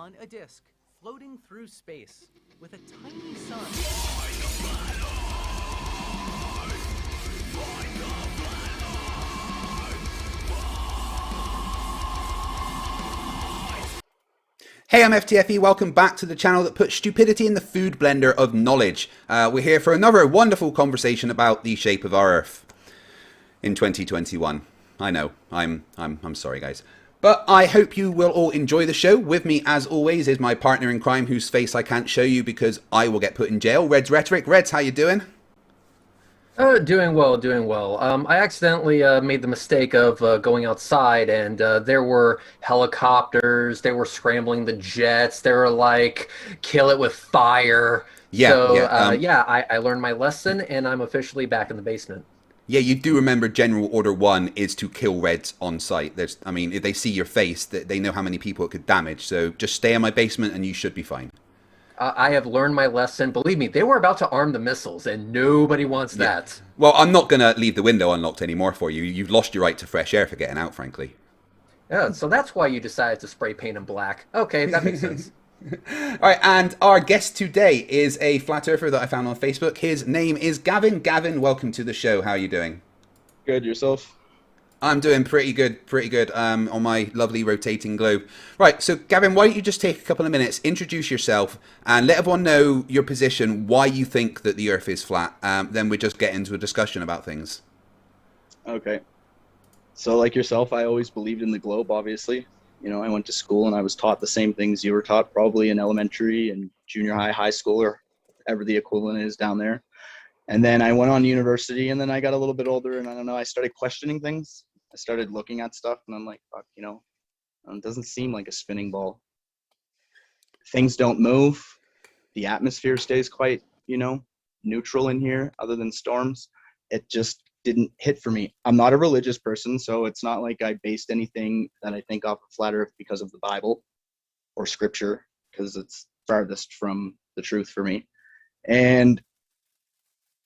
on a disk floating through space with a tiny sun. Hey, I'm FTFE. Welcome back to the channel that puts stupidity in the food blender of knowledge. We're here for another wonderful conversation about the shape of our Earth in 2021. I know, I'm sorry, guys. But I hope you will all enjoy the show. With me, as always, is my partner in crime, whose face I can't show you because I will get put in jail. Red's Rhetoric. Reds, how you doing? Doing well, doing well. I accidentally made the mistake of going outside, and there were helicopters. They were scrambling the jets. They were like, "Kill it with fire." Yeah, So yeah. yeah, I learned my lesson, and I'm officially back in the basement. Yeah, you do remember General Order 1 is to kill Reds on sight. I mean, if they see your face, they know how many people it could damage. So just stay in my basement and you should be fine. I have learned my lesson. Believe me, they were about to arm the missiles, and nobody wants that. Well, I'm not going to leave the window unlocked anymore for you. You've lost your right to fresh air for getting out, frankly. Yeah, so that's why you decided to spray paint them black. Okay, that makes sense. All right, and our guest today is a flat earther that I found on Facebook. His name is Gavin. Gavin, welcome to the show. How are you doing? Good, yourself? I'm doing pretty good on my lovely rotating globe. Right, so Gavin, why don't you just take a couple of minutes, introduce yourself, and let everyone know your position, why you think that the Earth is flat. Then we just get into a discussion about things. Okay. So like yourself, I always believed in the globe, obviously. You know, I went to school and I was taught the same things you were taught probably in elementary and junior high, high school, or whatever the equivalent is down there. And then I went on to university, and then I got a little bit older, and I don't know, I started questioning things. I started looking at stuff, and I'm like, fuck, you know, it doesn't seem like a spinning ball. Things don't move. The atmosphere stays quite, you know, neutral in here other than storms. It just didn't hit for me. I'm not a religious person, so it's not like I based anything that I think off of flat earth because of the Bible or scripture, because it's farthest from the truth for me. And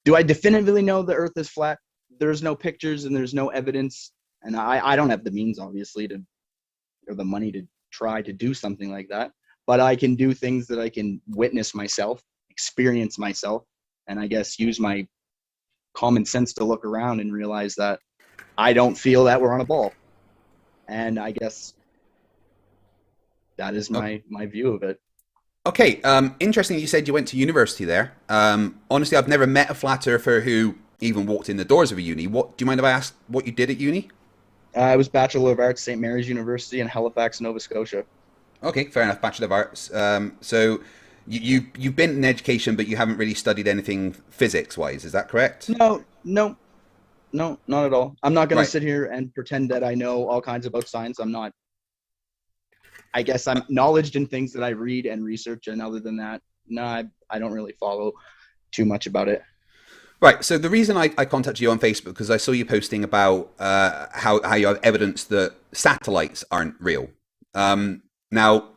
do I definitively know the earth is flat? There's no pictures and there's no evidence. And I don't have the means, obviously, or the money to try to do something like that. But I can do things that I can witness myself, experience myself, and I guess use my common sense to look around and realize that I don't feel that we're on a ball. And I guess that is my view of it. Okay, interesting you said you went to university there. Honestly, I've never met a flat earther who even walked in the doors of a uni. Do you mind if I ask what you did at uni? I was Bachelor of Arts, St. Mary's University in Halifax, Nova Scotia. Okay, fair enough, Bachelor of Arts. So you've been in education, but you haven't really studied anything physics-wise, is that correct? No, not at all. I'm not going to sit here and pretend that I know all kinds about science. I'm not. I guess I'm knowledgeable in things that I read and research, and other than that, no, I don't really follow too much about it. Right, so the reason I contacted you on Facebook because I saw you posting about how you have evidence that satellites aren't real. Now,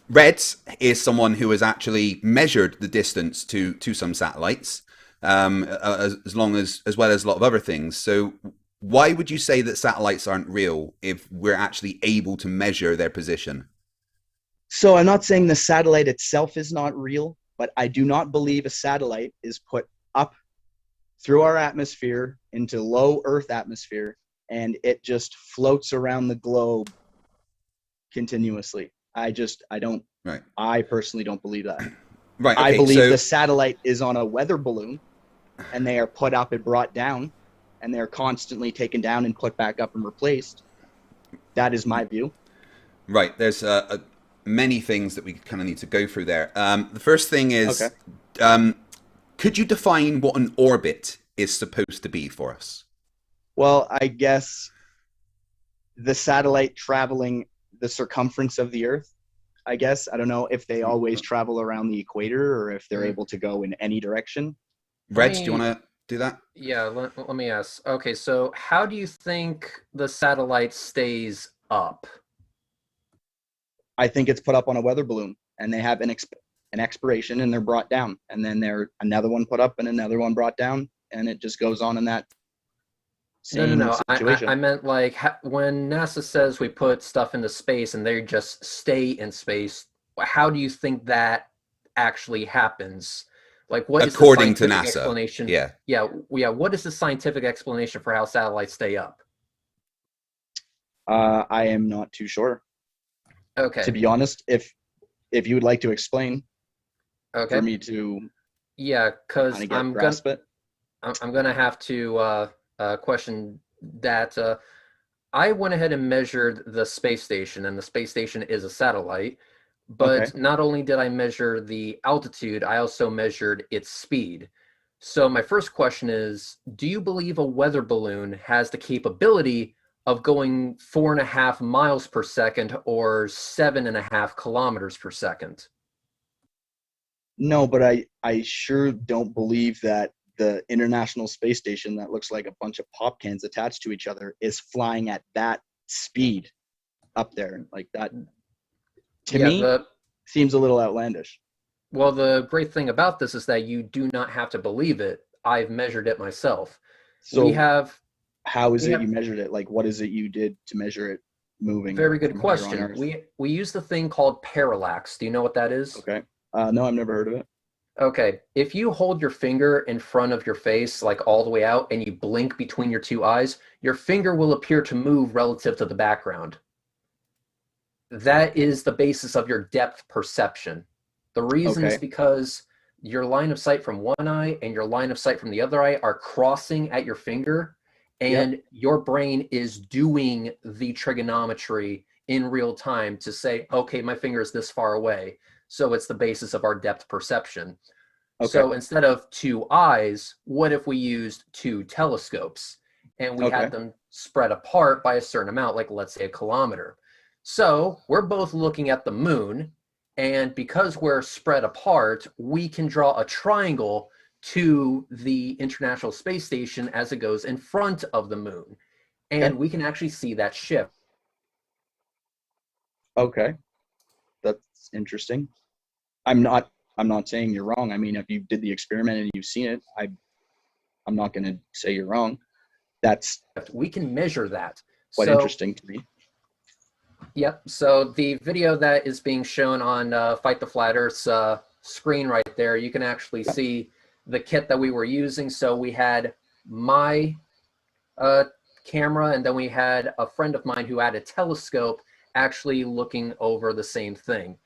Reds is someone who has actually measured the distance to some satellites, as well as a lot of other things. So why would you say that satellites aren't real if we're actually able to measure their position? So I'm not saying the satellite itself is not real, but I do not believe a satellite is put up through our atmosphere into low Earth atmosphere, and it just floats around the globe continuously. I don't. Right. I personally don't believe that. Right. Okay, I believe the satellite is on a weather balloon, and they are put up and brought down, and they're constantly taken down and put back up and replaced. That is my view. Right. There's many things that we kind of need to go through there. The first thing is, okay. Could you define what an orbit is supposed to be for us? Well, I guess the satellite traveling the circumference of the Earth, I guess. I don't know if they always travel around the equator or if they're able to go in any direction. Reg, do you want to do that? Yeah, let me ask. Okay, so how do you think the satellite stays up? I think it's put up on a weather balloon, and they have an expiration, and they're brought down, and then another one put up and another one brought down, and it just goes on in that same situation. I meant like when NASA says we put stuff into space and they just stay in space, How do you think that actually happens? Like, what is the According to scientific NASA. explanation? Yeah. Yeah. What is the scientific explanation for how satellites stay up? I am not too sure. Okay. To be honest, if you would like to explain Okay. for me to Yeah, because kind of grasp it. I'm gonna have to question that. I went ahead and measured the space station, and the space station is a satellite. Okay. But not only did I measure the altitude, I also measured its speed. So my first question is, do you believe a weather balloon has the capability of going 4.5 miles per second or 7.5 kilometers per second? No, but I sure don't believe that the International Space Station that looks like a bunch of pop cans attached to each other is flying at that speed up there. Like that, to Yeah, me, seems a little outlandish. well, the great thing about this is that you do not have to believe it. I've measured it myself. So We have how is we it have you measured it? Like, what is it you did to measure it moving very good from here on question. Earth? We use the thing called parallax. Do you know what that is? Okay. No, I've never heard of it. Okay, if you hold your finger in front of your face, like all the way out, and you blink between your two eyes, your finger will appear to move relative to the background. That is the basis of your depth perception. The reason is Okay. because your line of sight from one eye and your line of sight from the other eye are crossing at your finger, Yep. and your brain is doing the trigonometry in real time to say, okay, my finger is this far away. So it's the basis of our depth perception. Okay. So instead of two eyes, what if we used two telescopes and we Okay. had them spread apart by a certain amount, like let's say a kilometer? So we're both looking at the moon, and because we're spread apart, we can draw a triangle to the International Space Station as it goes in front of the moon. And Okay. we can actually see that shift. Okay. That's interesting. I'm not saying you're wrong. I mean, if you did the experiment and you've seen it, I'm not going to say you're wrong. That's We can measure that. quite So interesting to me. yep. So the video that is being shown on Fight the Flat Earth's screen right there, you can actually see the kit that we were using. So we had my camera, and then we had a friend of mine who had a telescope actually looking over the same thing.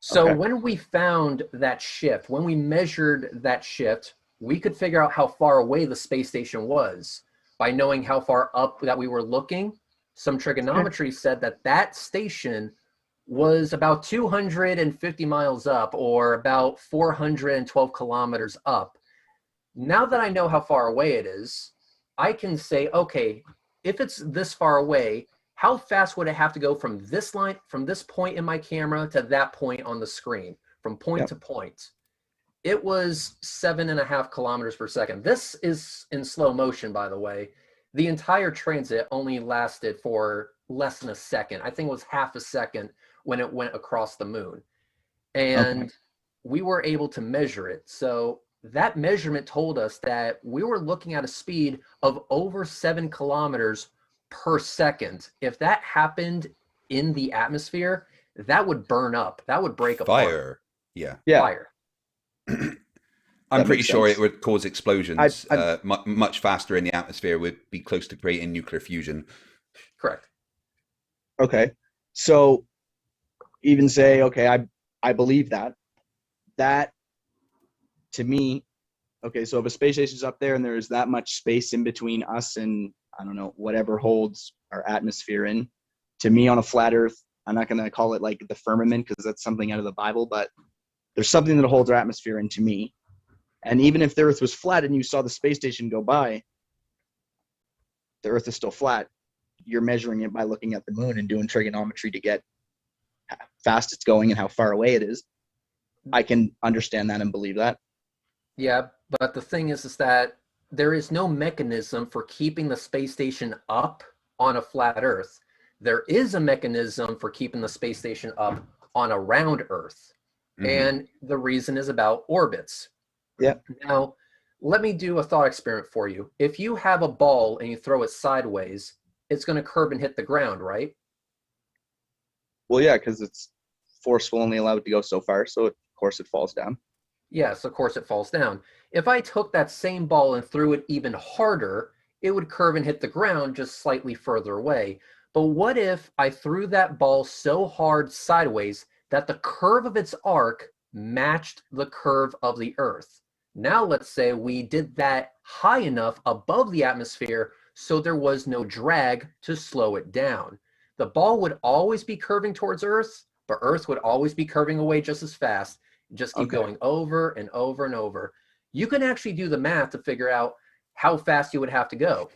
So Okay. when we found that shift, when we measured that shift, we could figure out how far away the space station was by knowing how far up that we were looking. Some trigonometry said that that station was about 250 miles up, or about 412 kilometers up. Now that I know how far away it is, I can say, okay, if it's this far away, how fast would it have to go from this line, from this point in my camera to that point on the screen, from point to point? It was 7.5 kilometers per second. This is in slow motion, by the way. The entire transit only lasted for less than a second. I think it was half a second when it went across the moon. And we were able to measure it. So that measurement told us that we were looking at a speed of over 7 kilometers per second. If that happened in the atmosphere, that would burn up. That would break apart. Fire. Yeah. Fire. I'm That pretty makes sure sense. it would cause explosions I- much faster in the atmosphere, would be close to creating nuclear fusion. Correct. Okay. So even say, okay, I believe that. That to me, okay, so if a space station's up there and there's that much space in between us and I don't know, whatever holds our atmosphere in, to me on a flat earth, I'm not gonna call it like the firmament because that's something out of the Bible, but there's something that holds our atmosphere in to me. And even if the earth was flat and you saw the space station go by, the earth is still flat. You're measuring it by looking at the moon and doing trigonometry to get how fast it's going and how far away it is. I can understand that and believe that. Yeah, but the thing is that there is no mechanism for keeping the space station up on a flat Earth. There is a mechanism for keeping the space station up on a round Earth. And the reason is about orbits. Yeah. Now, let me do a thought experiment for you. If you have a ball and you throw it sideways, it's going to curve and hit the ground, right? Well, yeah, because it's forceful, only allowed to go so far, so of course it falls down. Yes, of course it falls down. If I took that same ball and threw it even harder, it would curve and hit the ground just slightly further away. But what if I threw that ball so hard sideways that the curve of its arc matched the curve of the Earth? Now let's say we did that high enough above the atmosphere so there was no drag to slow it down. The ball would always be curving towards Earth, but Earth would always be curving away just as fast. Just keep going over and over and over. You can actually do the math to figure out how fast you would have to go.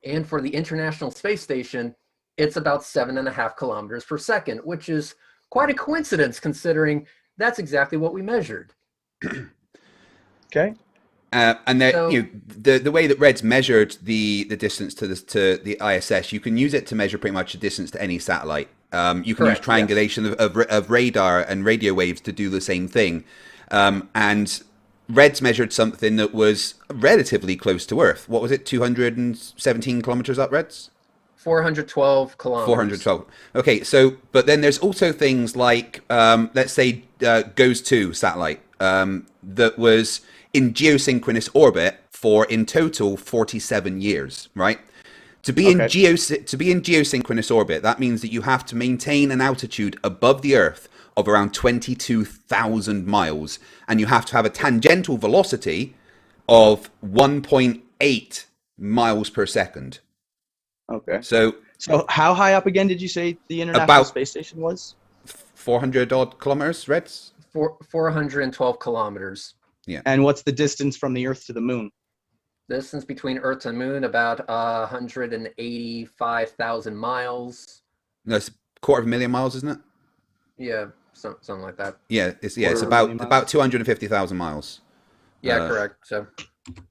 And for the International Space Station, it's about 7.5 kilometers per second, which is quite a coincidence considering that's exactly what we measured. Okay. And the way that Red's measured the distance to the ISS, you can use it to measure pretty much the distance to any satellite. You can use triangulation of radar and radio waves to do the same thing. And Red's measured something that was relatively close to Earth. What was it? 217 kilometers up, Red's? 412 kilometers. 412. Okay, so, but then there's also things like, let's say, GOES 2 satellite that was in geosynchronous orbit for, in total, 47 years, right? To be in geosynchronous orbit, that means that you have to maintain an altitude above the Earth of around 22,000 miles, and you have to have a tangential velocity of 1.8 miles per second. Okay. So how high up again did you say the International Space Station was? 400 odd kilometers, Reds? 412 kilometers. Yeah. And what's the distance from the Earth to the Moon? Distance between Earth and Moon, about 185,000 miles. No, it's 250,000 miles, isn't it? Yeah, something like that. Yeah, it's about 250,000 miles. Yeah, correct.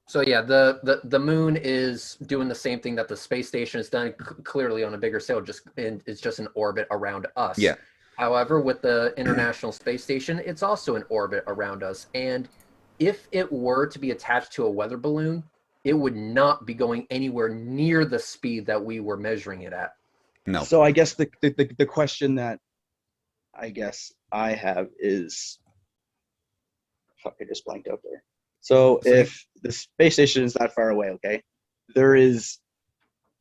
So yeah, the Moon is doing the same thing that the space station has done, clearly on a bigger scale. It's just an orbit around us. Yeah. However, with the International Space Station, it's also an orbit around us, and if it were to be attached to a weather balloon, it would not be going anywhere near the speed that we were measuring it at. No. So I guess the question that I guess I have is, fuck, I just blanked out there. So if the space station is that far away, okay, you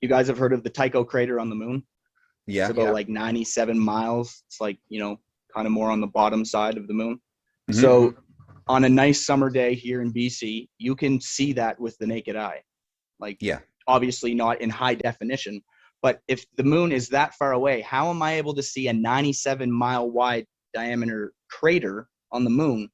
guys have heard of the Tycho crater on the Moon? Yeah. It's about like 97 miles. It's like, kind of more on the bottom side of the Moon. Mm-hmm. So on a nice summer day here in BC, you can see that with the naked eye. Like, obviously not in high definition, but if the Moon is that far away, how am I able to see a 97-mile wide diameter crater on the Moon,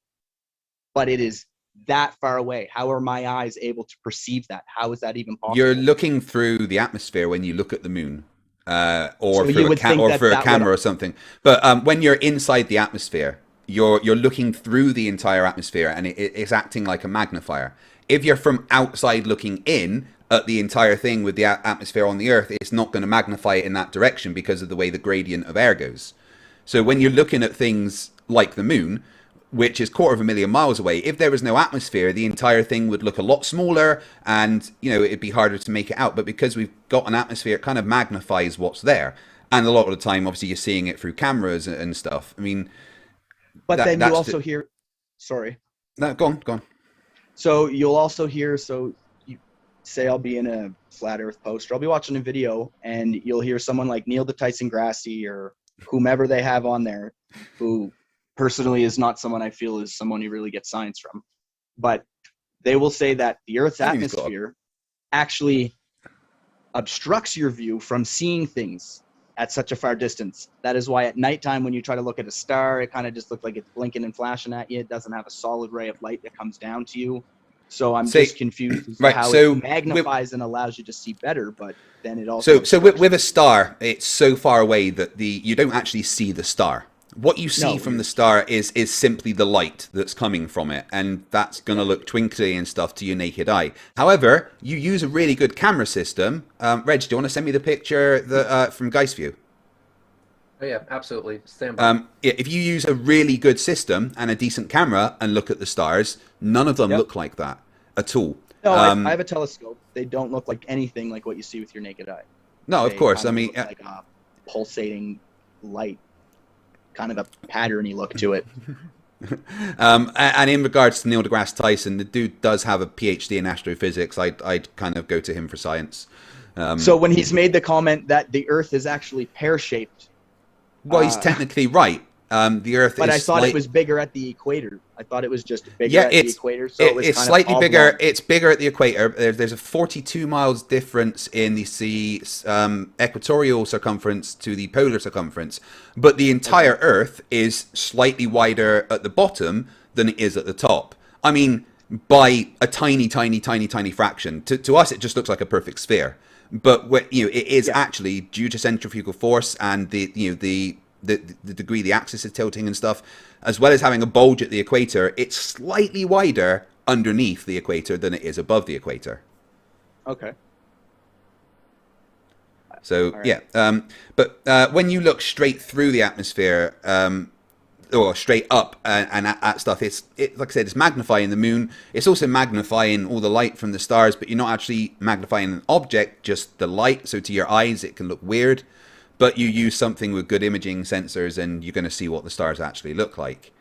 but it is that far away? How are my eyes able to perceive that? How is that even possible? You're looking through the atmosphere when you look at the Moon, or through a camera or something. But when you're inside the atmosphere, you're looking through the entire atmosphere, and it's acting like a magnifier. If you're from outside looking in at the entire thing with the atmosphere on the Earth, it's not going to magnify it in that direction because of the way the gradient of air goes. So when you're looking at things like the Moon, which is 250,000 miles away, if there was no atmosphere, the entire thing would look a lot smaller, and it'd be harder to make it out. But because we've got an atmosphere, it kind of magnifies what's there. And a lot of the time, obviously, you're seeing it through cameras and stuff. I mean, but then you also hear, sorry. No, go on. So you'll also hear, you say I'll be in a flat Earth post, or I'll be watching a video, and you'll hear someone like Neil deGrasse Tyson or whomever they have on there, who personally is not someone I feel is someone you really get science from. But they will say that the Earth's atmosphere actually obstructs your view from seeing things at such a far distance. That is why at nighttime, when you try to look at a star, it kind of just looks like it's blinking and flashing at you. It doesn't have a solid ray of light that comes down to you. So I'm just confused as to how it magnifies and allows you to see better, but then it also... So with a star, it's so far away that you don't actually see the star. What you see from the star is simply the light that's coming from it, and that's going to look twinkly and stuff to your naked eye. However, you use a really good camera system. Reg, do you want to send me the picture from Geist View? Oh yeah, absolutely. Stand by. If you use a really good system and a decent camera and look at the stars, none of them look like that at all. No, I have a telescope. They don't look like anything like what you see with your naked eye. No, of course. I mean, like a pulsating light. kind of a patterny look to it. And in regards to Neil deGrasse Tyson, the dude does have a PhD in astrophysics. I'd kind of go to him for science. So when he's made the comment that the Earth is actually pear-shaped, well, he's technically right. The Earth but is I thought it was bigger at the equator. I thought it was just bigger at the equator. So it was it's kind slightly of bigger. It's bigger at the equator. There's a 42 miles difference in the equatorial circumference to the polar circumference, but the entire Earth is slightly wider at the bottom than it is at the top. I mean, by a tiny, tiny, tiny, tiny fraction. To us, it just looks like a perfect sphere. But it is actually due to centrifugal force and the degree the axis is tilting and stuff, as well as having a bulge at the equator. It's slightly wider underneath the equator than it is above the equator. Okay. So but when you look straight through the atmosphere, or straight up and at stuff, like I said, it's magnifying the moon. It's also magnifying all the light from the stars, but you're not actually magnifying an object, just the light. So to your eyes, it can look weird, but you use something with good imaging sensors and you're going to see what the stars actually look like.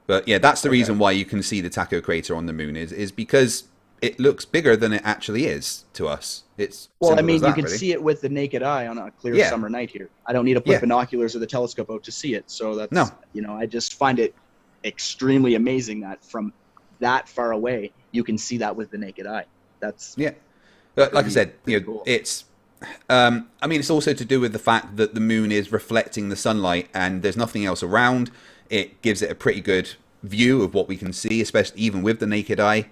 But yeah, that's the reason why you can see the Taco crater on the moon is because it looks bigger than it actually is to us. It's well, I mean, that, you can really see it with the naked eye on a clear summer night here. I don't need to put binoculars or the telescope out to see it. So that's, I just find it extremely amazing that from that far away, you can see that with the naked eye. That's But like I said, cool. It's I mean, it's also to do with the fact that the moon is reflecting the sunlight and there's nothing else around. It gives it a pretty good view of what we can see, especially even with the naked eye.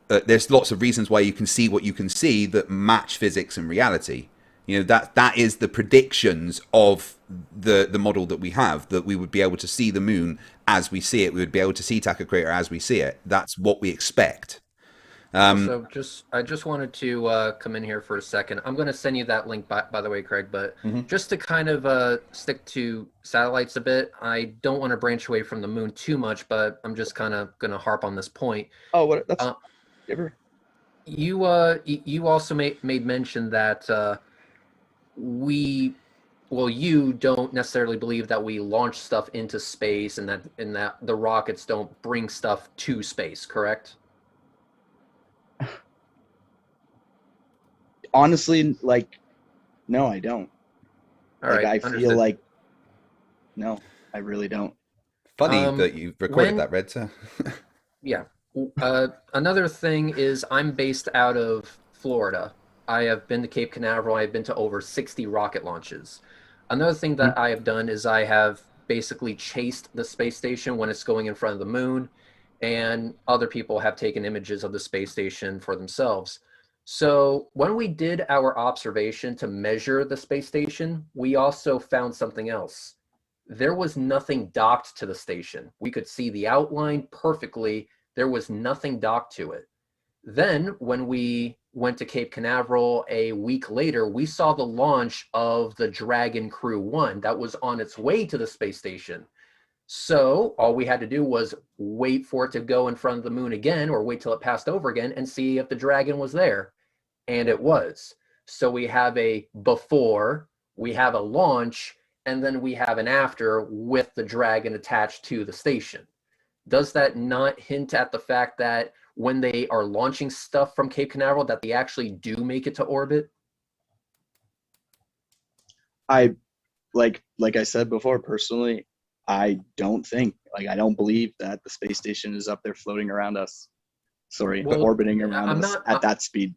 There's lots of reasons why you can see what you can see that match physics and reality. That is the predictions of the model that we have, that we would be able to see the moon as we see it. We would be able to see Taco Crater as we see it. That's what we expect. I just wanted to come in here for a second. I'm going to send you that link, by the way, Craig, but just to kind of stick to satellites a bit, I don't want to branch away from the moon too much, but I'm just kind of going to harp on this point. Oh, that's... You also made mention that you don't necessarily believe that we launch stuff into space and that the rockets don't bring stuff to space, correct? Honestly, no, I don't. All right, I feel like, no, I really don't. Funny that you recorded that, Red. So. Yeah. Another thing is I'm based out of Florida. I have been to Cape Canaveral. I've been to over 60 rocket launches. Another thing that I have done is I have basically chased the space station when it's going in front of the moon, and other people have taken images of the space station for themselves. So when we did our observation to measure the space station, we also found something else. There was nothing docked to the station. We could see the outline perfectly. There was nothing docked to it. Then when we went to Cape Canaveral a week later, we saw the launch of the Dragon Crew 1 that was on its way to the space station. So all we had to do was wait for it to go in front of the moon again, or wait till it passed over again and see if the Dragon was there. And it was. So we have a before, we have a launch, and then we have an after with the Dragon attached to the station. Does that not hint at the fact that when they are launching stuff from Cape Canaveral, that they actually do make it to orbit? Like I said before, personally, I don't believe that the space station is up there floating around us. Orbiting around us at that speed.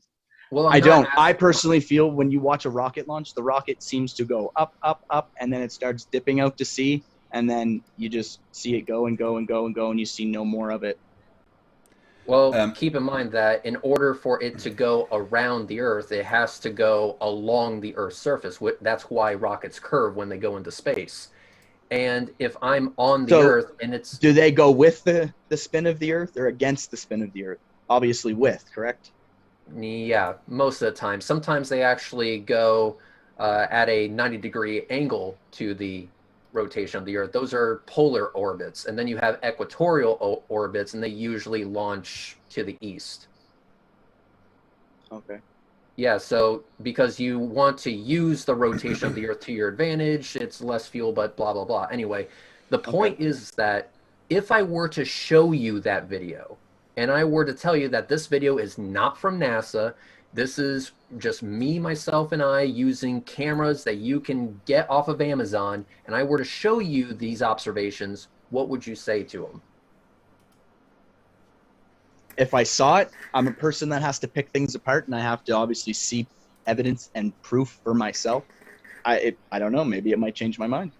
Well, I personally feel when you watch a rocket launch, the rocket seems to go up, up, up, and then it starts dipping out to sea, and then you just see it go and go and go and go, and you see no more of it. Well, keep in mind that in order for it to go around the Earth, it has to go along the Earth's surface. That's why rockets curve when they go into space. And if I'm on the Earth and it's... Do they go with the spin of the Earth or against the spin of the Earth? Obviously with, correct? Yeah, most of the time. Sometimes they actually go at a 90-degree angle to the rotation of the Earth. Those are polar orbits. And then you have equatorial orbits, and they usually launch to the east. Okay. Yeah, so because you want to use the rotation of the Earth to your advantage, it's less fuel, but blah, blah, blah. Anyway, The point is that if I were to show you that video, and I were to tell you that this video is not from NASA, this is just me, myself, and I using cameras that you can get off of Amazon, and I were to show you these observations, what would you say to them? If I saw it, I'm a person that has to pick things apart, and I have to obviously see evidence and proof for myself. I don't know. Maybe it might change my mind.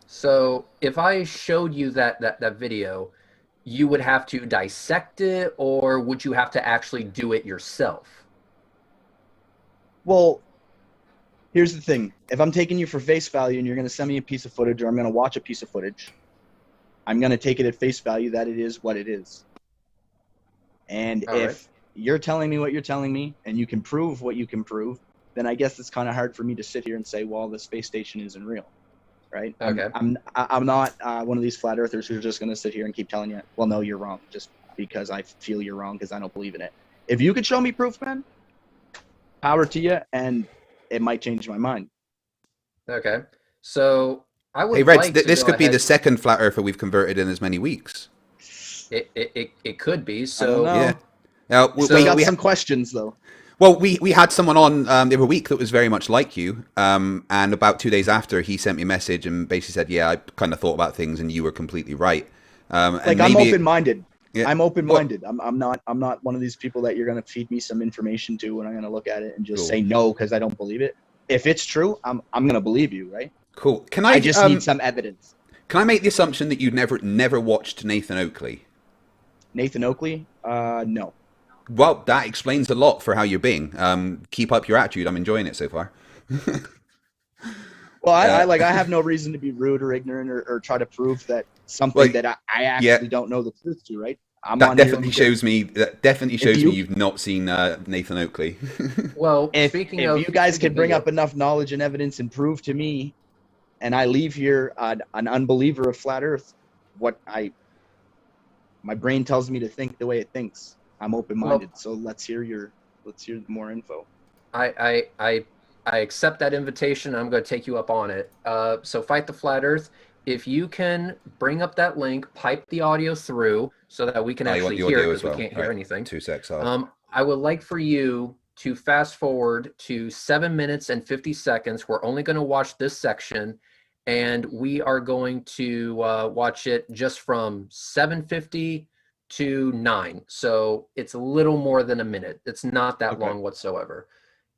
So if I showed you that video, you would have to dissect it, or would you have to actually do it yourself? Well, here's the thing. If I'm taking you for face value and you're going to send me a piece of footage, or I'm going to watch a piece of footage, I'm going to take it at face value that it is what it is. And if you're telling me what you're telling me and you can prove what you can prove, then I guess it's kind of hard for me to sit here and say, well, the space station isn't real, right? Okay. I'm not one of these flat earthers who's just going to sit here and keep telling you, well, no, you're wrong, just because I feel you're wrong because I don't believe in it. If you could show me proof, man, power to you, and it might change my mind. Okay. So I would Hey, Reds, like to this go could be ahead- the second flat earther we've converted in as many weeks. It could be. I So don't know. Yeah. Now, We got some questions, though. Well, we had someone on the other week that was very much like you, and about 2 days after, he sent me a message and basically said, "Yeah, I kind of thought about things, and you were completely right." Like, and I'm maybe, open-minded. Yeah. I'm open-minded. I'm not one of these people that you're going to feed me some information to, and I'm going to look at it and just Cool. say no because I don't believe it. If it's true, I'm going to believe you, right? Cool. Can I just need some evidence. Can I make the assumption that you'd never watched Nathan Oakley? Nathan Oakley? No. Well, that explains a lot for how you're being. Keep up your attitude. I'm enjoying it so far. Well, I have no reason to be rude or ignorant or try to prove that something that I actually don't know the truth to, right? That definitely shows me you've not seen Nathan Oakley. well, If speaking you guys can bring up enough knowledge and evidence and prove to me, and I leave here an unbeliever of flat Earth, my brain tells me to think the way it thinks. I'm open-minded, so let's hear more info. I accept that invitation. I'm going to take you up on it. So Fight the Flat Earth. If you can bring up that link, pipe the audio through so that we can actually hear it, because we can't hear anything. 2 secs. I would like for you to fast forward to 7 minutes and 50 seconds. We're only going to watch this section, and we are going to watch it just from 7:50 to 9. So it's a little more than a minute. It's not that long whatsoever.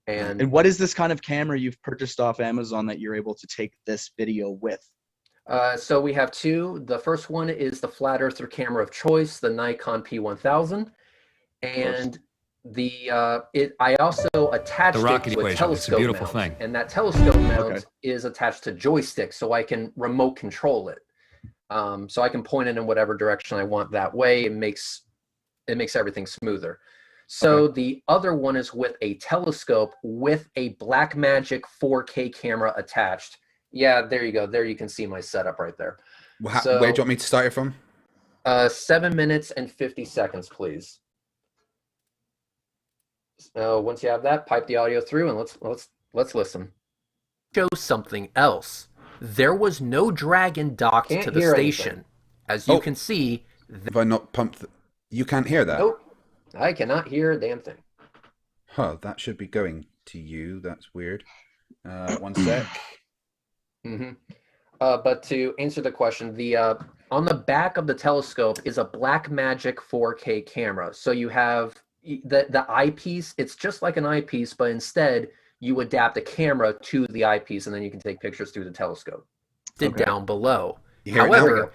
And what is this kind of camera you've purchased off Amazon that you're able to take this video with? So we have two. The first one is the flat earther camera of choice, the Nikon P1000, and I also attached it to a telescope it's a beautiful mount, thing. and that telescope mount is attached to joystick, so I can remote control it. So I can point it in whatever direction I want. That way, it makes everything smoother. So the other one is with a telescope with a Blackmagic 4K camera attached. Yeah, there you go. There you can see my setup right there. Where do you want me to start it from? 7 minutes and 50 seconds, please. So once you have that, pipe the audio through and let's listen. Show something else. There was no dragon docked to the station. As you can see. Have I not pumped? You can't hear that? Nope. I cannot hear a damn thing. Huh, that should be going to you. That's weird. 1 sec. But to answer the question, on the back of the telescope is a Blackmagic 4K camera. So you have the eyepiece. It's just like an eyepiece, but instead you adapt a camera to the eyepiece, and then you can take pictures through the telescope. Down below. However,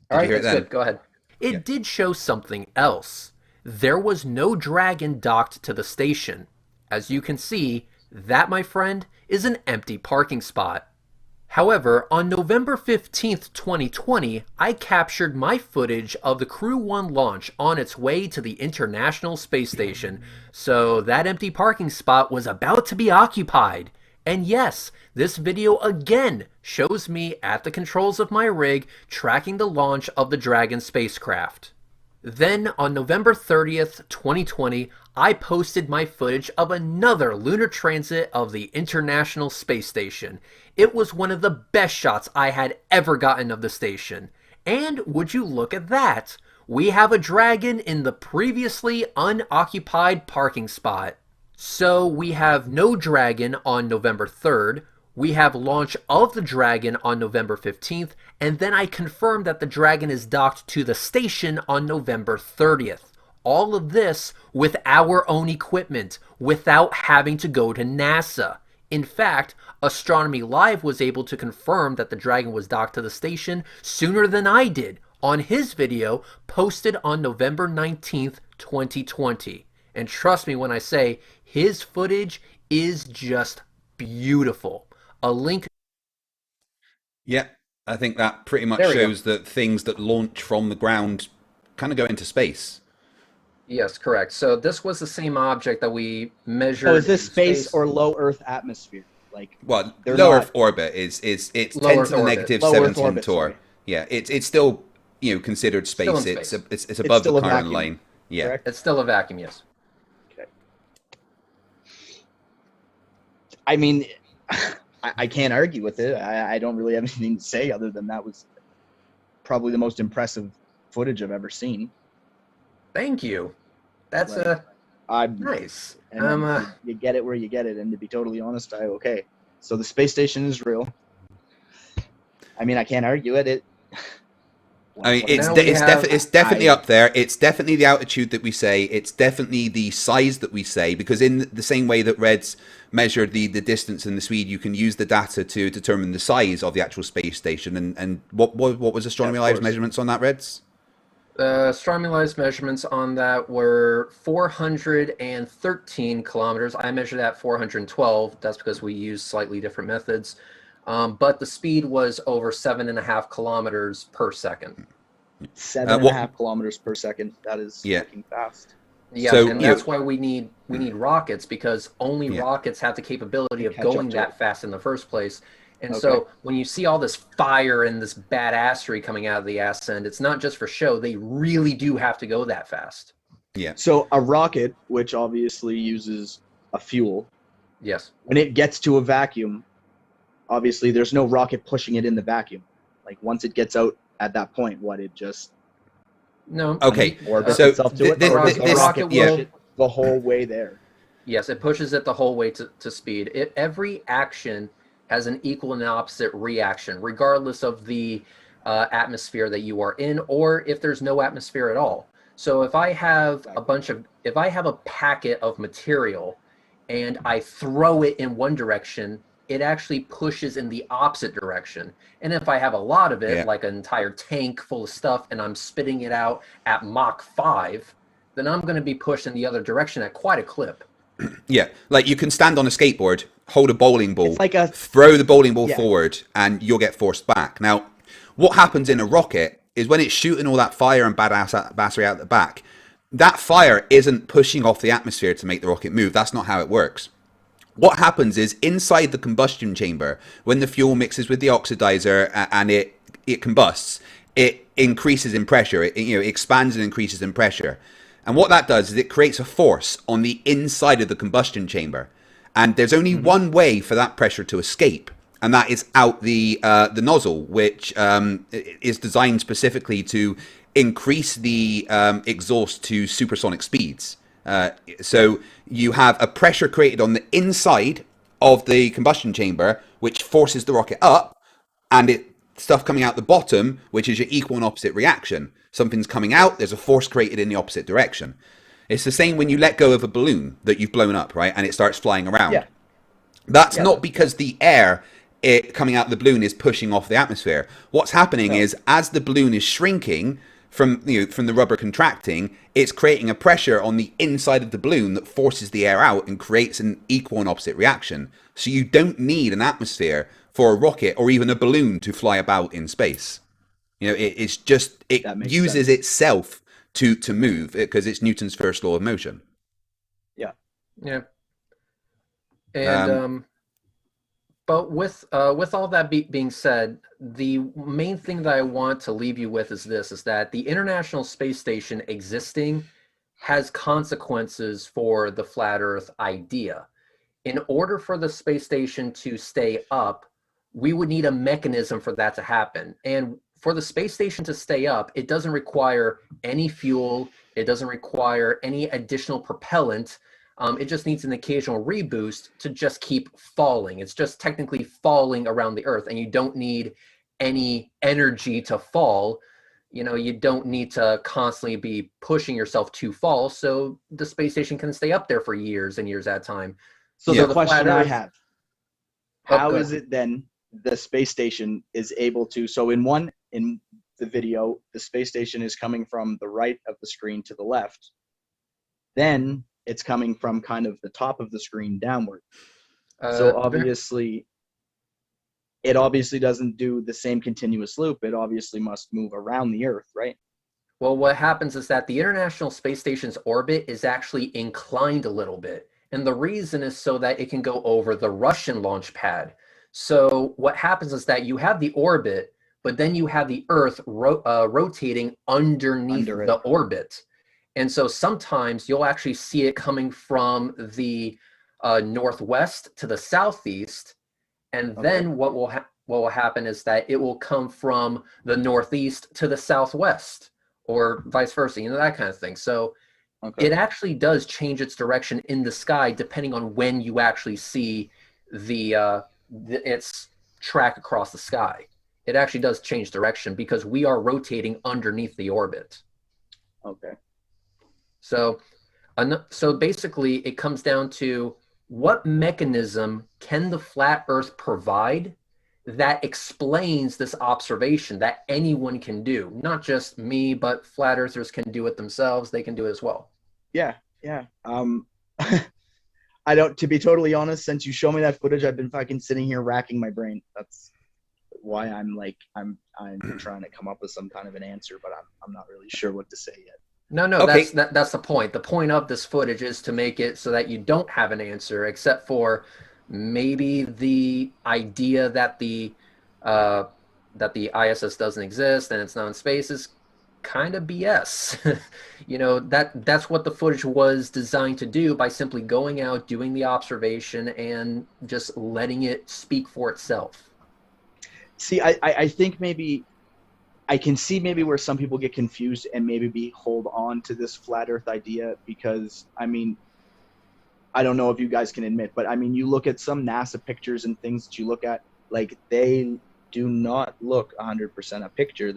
all right, that's good. Go ahead. It did show something else. There was no dragon docked to the station. As you can see, that, my friend, is an empty parking spot. However, on November 15th, 2020, I captured my footage of the Crew 1 launch on its way to the International Space Station, so that empty parking spot was about to be occupied. And yes, this video again shows me at the controls of my rig tracking the launch of the Dragon spacecraft. Then on November 30th, 2020, I posted my footage of another lunar transit of the International Space Station. It was one of the best shots I had ever gotten of the station. And would you look at that? We have a dragon in the previously unoccupied parking spot. So we have no dragon on November 3rd. We have launch of the Dragon on November 15th, and then I confirmed that the Dragon is docked to the station on November 30th. All of this with our own equipment, without having to go to NASA. In fact, Astronomy Live was able to confirm that the Dragon was docked to the station sooner than I did on his video posted on November 19th, 2020. And trust me when I say, his footage is just beautiful. A link. Yeah, I think that pretty much shows that things that launch from the ground kind of go into space. Yes, correct. So this was the same object that we measured. So is this space or low Earth atmosphere? Like, well, low Earth orbit is it's 10 to the negative 17 torr. Yeah, it's still considered space. Space. It's above the current line. Yeah, correct? It's still a vacuum. Yes. Okay. I mean, I can't argue with it. I don't really have anything to say other than that was probably the most impressive footage I've ever seen. Thank you. That's nice. And you get it where you get it, and to be totally honest, okay. So the space station is real. I mean, I can't argue it. I mean, it's definitely up there. It's definitely the altitude that we say. It's definitely the size that we say, because in the same way that Reds measured the distance and the speed, you can use the data to determine the size of the actual space station. And what was Astronomy Live's measurements on that, Reds? Astronomy Live's measurements on that were 413 kilometers. I measured at 412. That's because we use slightly different methods. But the speed was over 7.5 kilometers per second. 7.5 kilometers per second. That is fucking fast. Yeah, so, and that's why we need rockets, because only rockets have the capability of going that fast in the first place. And so when you see all this fire and this badassery coming out of the ass end, it's not just for show. They really do have to go that fast. Yeah. So a rocket, which obviously uses a fuel, yes, when it gets to a vacuum, obviously there's no rocket pushing it in the vacuum. Like once it gets out at that point, it just orbits itself to it, or does the rocket push it the whole way there? Yes, it pushes it the whole way to speed. Every action has an equal and opposite reaction, regardless of the atmosphere that you are in, or if there's no atmosphere at all. So if I have if I have a packet of material and I throw it in one direction, it actually pushes in the opposite direction. And if I have a lot of it, like an entire tank full of stuff, and I'm spitting it out at Mach 5, then I'm going to be pushed in the other direction at quite a clip. Yeah, like you can stand on a skateboard, hold a bowling ball, throw the bowling ball forward, and you'll get forced back. Now, what happens in a rocket is when it's shooting all that fire and battery out the back, that fire isn't pushing off the atmosphere to make the rocket move. That's not how it works. What happens is inside the combustion chamber, when the fuel mixes with the oxidizer and it combusts, it increases in pressure. It expands and increases in pressure. And what that does is it creates a force on the inside of the combustion chamber. And there's only one way for that pressure to escape, and that is out the nozzle, which is designed specifically to increase the exhaust to supersonic speeds. So you have a pressure created on the inside of the combustion chamber, which forces the rocket up, and stuff coming out the bottom, which is your equal and opposite reaction. Something's coming out, there's a force created in the opposite direction. It's the same when you let go of a balloon that you've blown up, right? And it starts flying around. Yeah. That's not because the air coming out of the balloon is pushing off the atmosphere. What's happening is as the balloon is shrinking from the rubber contracting, it's creating a pressure on the inside of the balloon that forces the air out and creates an equal and opposite reaction. So you don't need an atmosphere for a rocket or even a balloon to fly about in space. It uses itself to move because it's Newton's first law of motion. Yeah. And But with all that being said, the main thing that I want to leave you with is this: is that the International Space Station existing has consequences for the flat Earth idea. In order for the space station to stay up, we would need a mechanism for that to happen. And for the space station to stay up, it doesn't require any fuel. It doesn't require any additional propellant. It just needs an occasional reboost to just keep falling. It's just technically falling around the Earth, and you don't need any energy to fall. You know, you don't need to constantly be pushing yourself to fall, so the space station can stay up there for years and years at a time. So Yeah. the question I have, how good. is it then the space station is able to, so in the video, the space station is coming from the right of the screen to the left. Then it's coming from kind of the top of the screen downward. So obviously, it obviously doesn't do the same continuous loop. It obviously must move around the Earth, right? Well, what happens is that the International Space Station's orbit is actually inclined a little bit. And the reason is so that it can go over the Russian launch pad. So what happens is that you have the orbit, but then you have the Earth rotating underneath the orbit. And so sometimes you'll actually see it coming from the northwest to the southeast. And then what will happen is that it will come from the northeast to the southwest, or vice versa, you know, that kind of thing. So it actually does change its direction in the sky depending on when you actually see its track across the sky. It actually does change direction because we are rotating underneath the orbit. Okay. So basically it comes down to what mechanism can the flat Earth provide that explains this observation that anyone can do? Not just me, but flat earthers can do it themselves. They can do it as well. Yeah. I don't, to be totally honest, since you show me that footage, I've been fucking sitting here racking my brain. That's why I'm trying to come up with some kind of an answer, but I'm not really sure what to say yet. No, Okay. that's the point. The point of this footage is to make it so that you don't have an answer, except for maybe the idea that the ISS doesn't exist and it's not in space is kind of BS. You know, that's what the footage was designed to do by simply going out, doing the observation, and just letting it speak for itself. See, I think maybe I can see maybe where some people get confused and maybe hold on to this flat Earth idea because, I mean, I don't know if you guys can admit, but I mean, you look at some NASA pictures and things that you look at, like they do not look 100% a picture.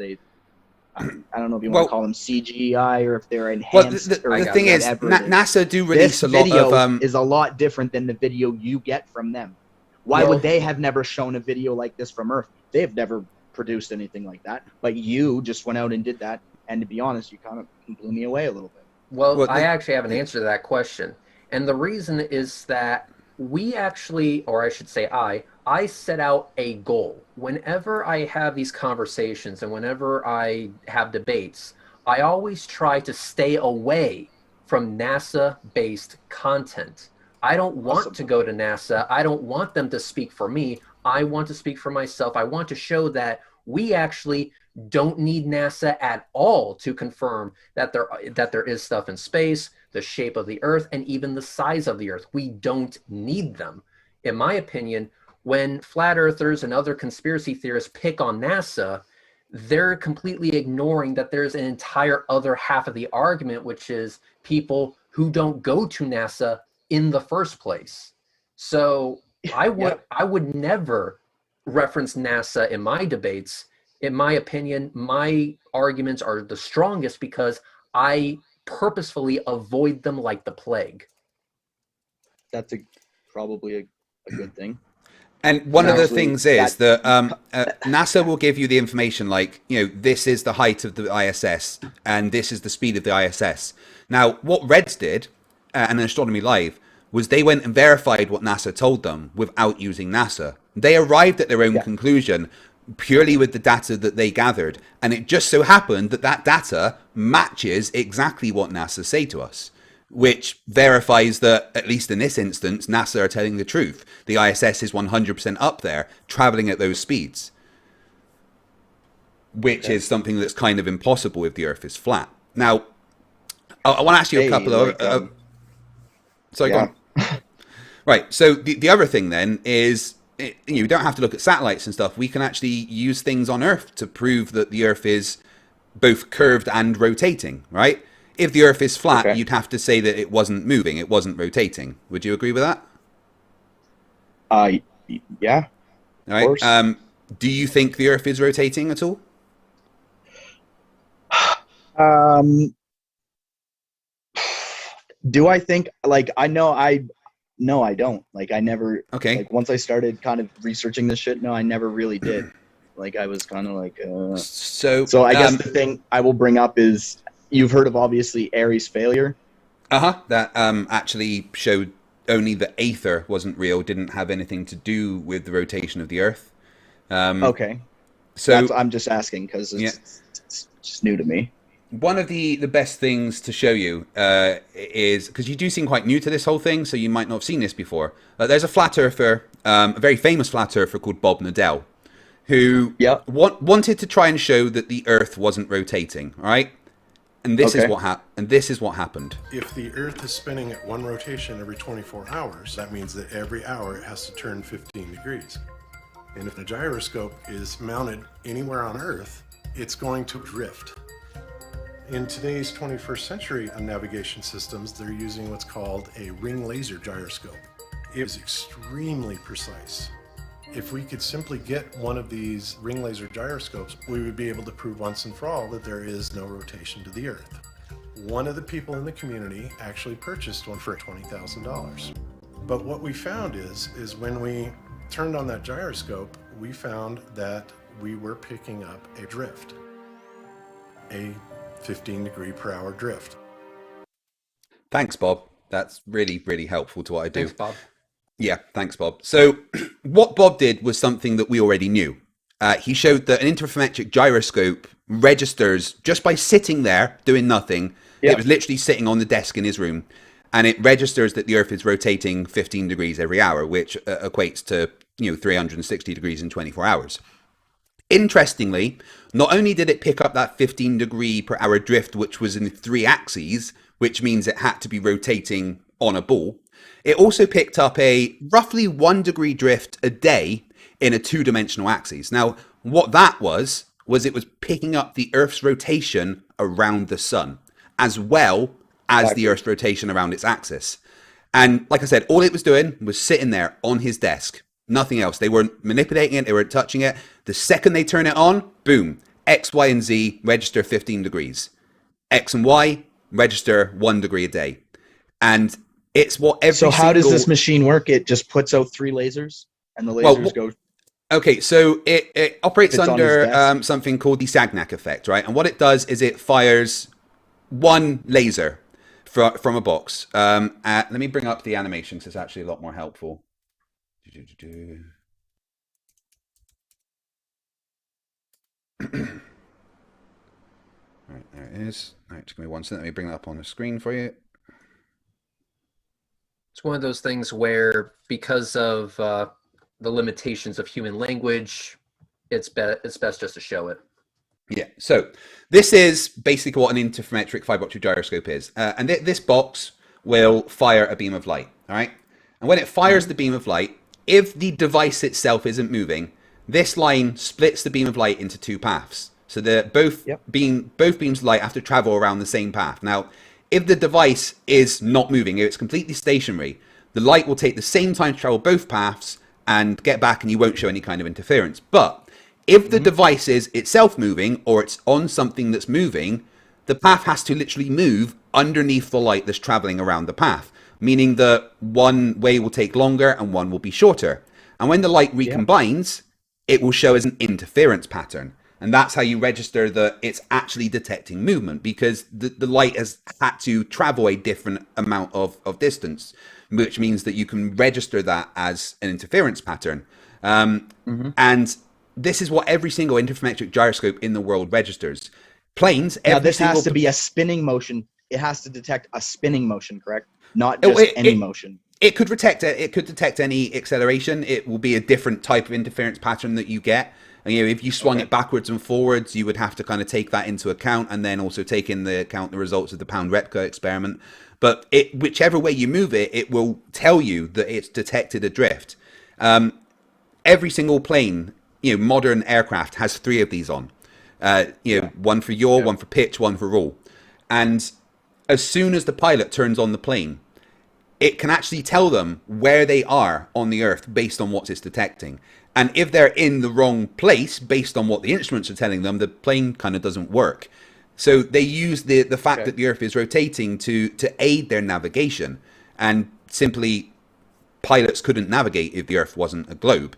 I don't know if you want to call them CGI or if they're enhanced. Well, the thing is, NASA do release a lot of is a lot different than the video you get from them. Why would they have never shown a video like this from Earth? They've never produced anything like that, but you just went out and did that, and to be honest, you kind of blew me away a little bit. Well, I actually have an answer to that question, and the reason is that we actually, or I should say I set out a goal. Whenever I have these conversations and whenever I have debates, I always try to stay away from NASA-based content. I don't want to go to NASA. I don't want them to speak for me. I want to speak for myself. I want to show that we actually don't need NASA at all to confirm that there is stuff in space, the shape of the Earth, and even the size of the Earth. We don't need them. In my opinion, when flat earthers and other conspiracy theorists pick on NASA, they're completely ignoring that there's an entire other half of the argument, which is people who don't go to NASA in the first place. So I would never reference NASA in my debates. In my opinion, my arguments are the strongest because I purposefully avoid them like the plague. That's probably a good thing. And one of the things is that NASA will give you the information like, you know, this is the height of the ISS and this is the speed of the ISS. Now, what Reds did and Astronomy Live was they went and verified what NASA told them without using NASA. They arrived at their own conclusion purely with the data that they gathered. And it just so happened that that data matches exactly what NASA say to us. which verifies that, at least in this instance, NASA are telling the truth. The ISS is 100% up there, traveling at those speeds, which is something that's kind of impossible if the Earth is flat. Now, I want to ask you a couple of... sorry, go on. Right, so the other thing then is, you don't have to look at satellites and stuff. We can actually use things on Earth to prove that the Earth is both curved and rotating, right? If the Earth is flat, you'd have to say that it wasn't moving, it wasn't rotating. Would you agree with that? Yeah. All right. Do you think the Earth is rotating at all? Do I think, like, no, I don't. Like, I never, like, once I started kind of researching this shit, no, I never really did. Like, I was kind of like, So I guess the thing I will bring up is, you've heard of, obviously, Airy's failure. That actually showed only that Aether wasn't real, didn't have anything to do with the rotation of the Earth. So I'm just asking because it's just new to me. One of the best things to show you is, because you do seem quite new to this whole thing, so you might not have seen this before. There's a flat earther, a very famous flat earther called Bob Nadell, who wanted to try and show that the Earth wasn't rotating, all right? And this is what happened. If the Earth is spinning at one rotation every 24 hours, that means that every hour it has to turn 15 degrees. And if the gyroscope is mounted anywhere on Earth, it's going to drift. In today's 21st century navigation systems, they're using what's called a ring laser gyroscope. It is extremely precise. If we could simply get one of these ring laser gyroscopes, we would be able to prove once and for all that there is no rotation to the Earth. One of the people in the community actually purchased one for $20,000. But what we found is when we turned on that gyroscope, we found that we were picking up a drift, a 15 degree per hour drift. Thanks, Bob. That's really, really helpful to what I do. Thanks, Bob. Yeah, thanks, Bob. So what Bob did was something that we already knew. He showed that an interferometric gyroscope registers just by sitting there doing nothing. It was literally sitting on the desk in his room, and it registers that the Earth is rotating 15 degrees every hour, which equates to 360 degrees in 24 hours. Interestingly, not only did it pick up that 15 degree per hour drift, which was in 3 axes, which means it had to be rotating on a ball, it also picked up a roughly 1 degree drift a day in a 2-dimensional axis. Now, what that was it was picking up the Earth's rotation around the sun, as well as the Earth's rotation around its axis. And like I said, all it was doing was sitting there on his desk. Nothing else. They weren't manipulating it. They weren't touching it. The second they turn it on, boom, X, Y, and Z register 15 degrees. X and Y register 1 degree a day. And it's what every So how does this machine work? It just puts out 3 lasers and the lasers go... Okay, so it operates under something called the Sagnac effect, right? And what it does is it fires 1 laser from a box. Let me bring up the animation because it's actually a lot more helpful. Right, there it is. Right, just give me 1 second. Let me bring that up on the screen for you. It's one of those things where, because of the limitations of human language, it's best just to show it. Yeah, so this is basically what an interferometric fiber optic gyroscope is. And this box will fire a beam of light, all right? And when it fires the beam of light, if the device itself isn't moving, this line splits the beam of light into 2 paths. So both beams of light have to travel around the same path. Now, if the device is not moving, if it's completely stationary, the light will take the same time to travel both paths and get back, and you won't show any kind of interference. But if the device is itself moving, or it's on something that's moving, the path has to literally move underneath the light that's traveling around the path, meaning that one way will take longer and one will be shorter. And when the light recombines, it will show as an interference pattern. And that's how you register that it's actually detecting movement, because the light has had to travel a different amount of distance, which means that you can register that as an interference pattern. And this is what every single interferometric gyroscope in the world registers. Planes, now this has to be a spinning motion. it has to detect a spinning motion, correct? Not Oh, just any motion. It could detect it. It could detect any acceleration. It will be a different type of interference pattern that you get. And, if you swung it backwards and forwards, you would have to kind of take that into account, and then also take in the account the results of the Pound-Repka experiment. But whichever way you move it, it will tell you that it's detected a drift. Every single plane, modern aircraft has 3 of these on. One for yaw, one for pitch, one for roll. And as soon as the pilot turns on the plane, it can actually tell them where they are on the Earth based on what it's detecting. And if they're in the wrong place based on what the instruments are telling them, the plane kind of doesn't work. So they use the fact that the Earth is rotating to aid their navigation. And simply, pilots couldn't navigate if the Earth wasn't a globe.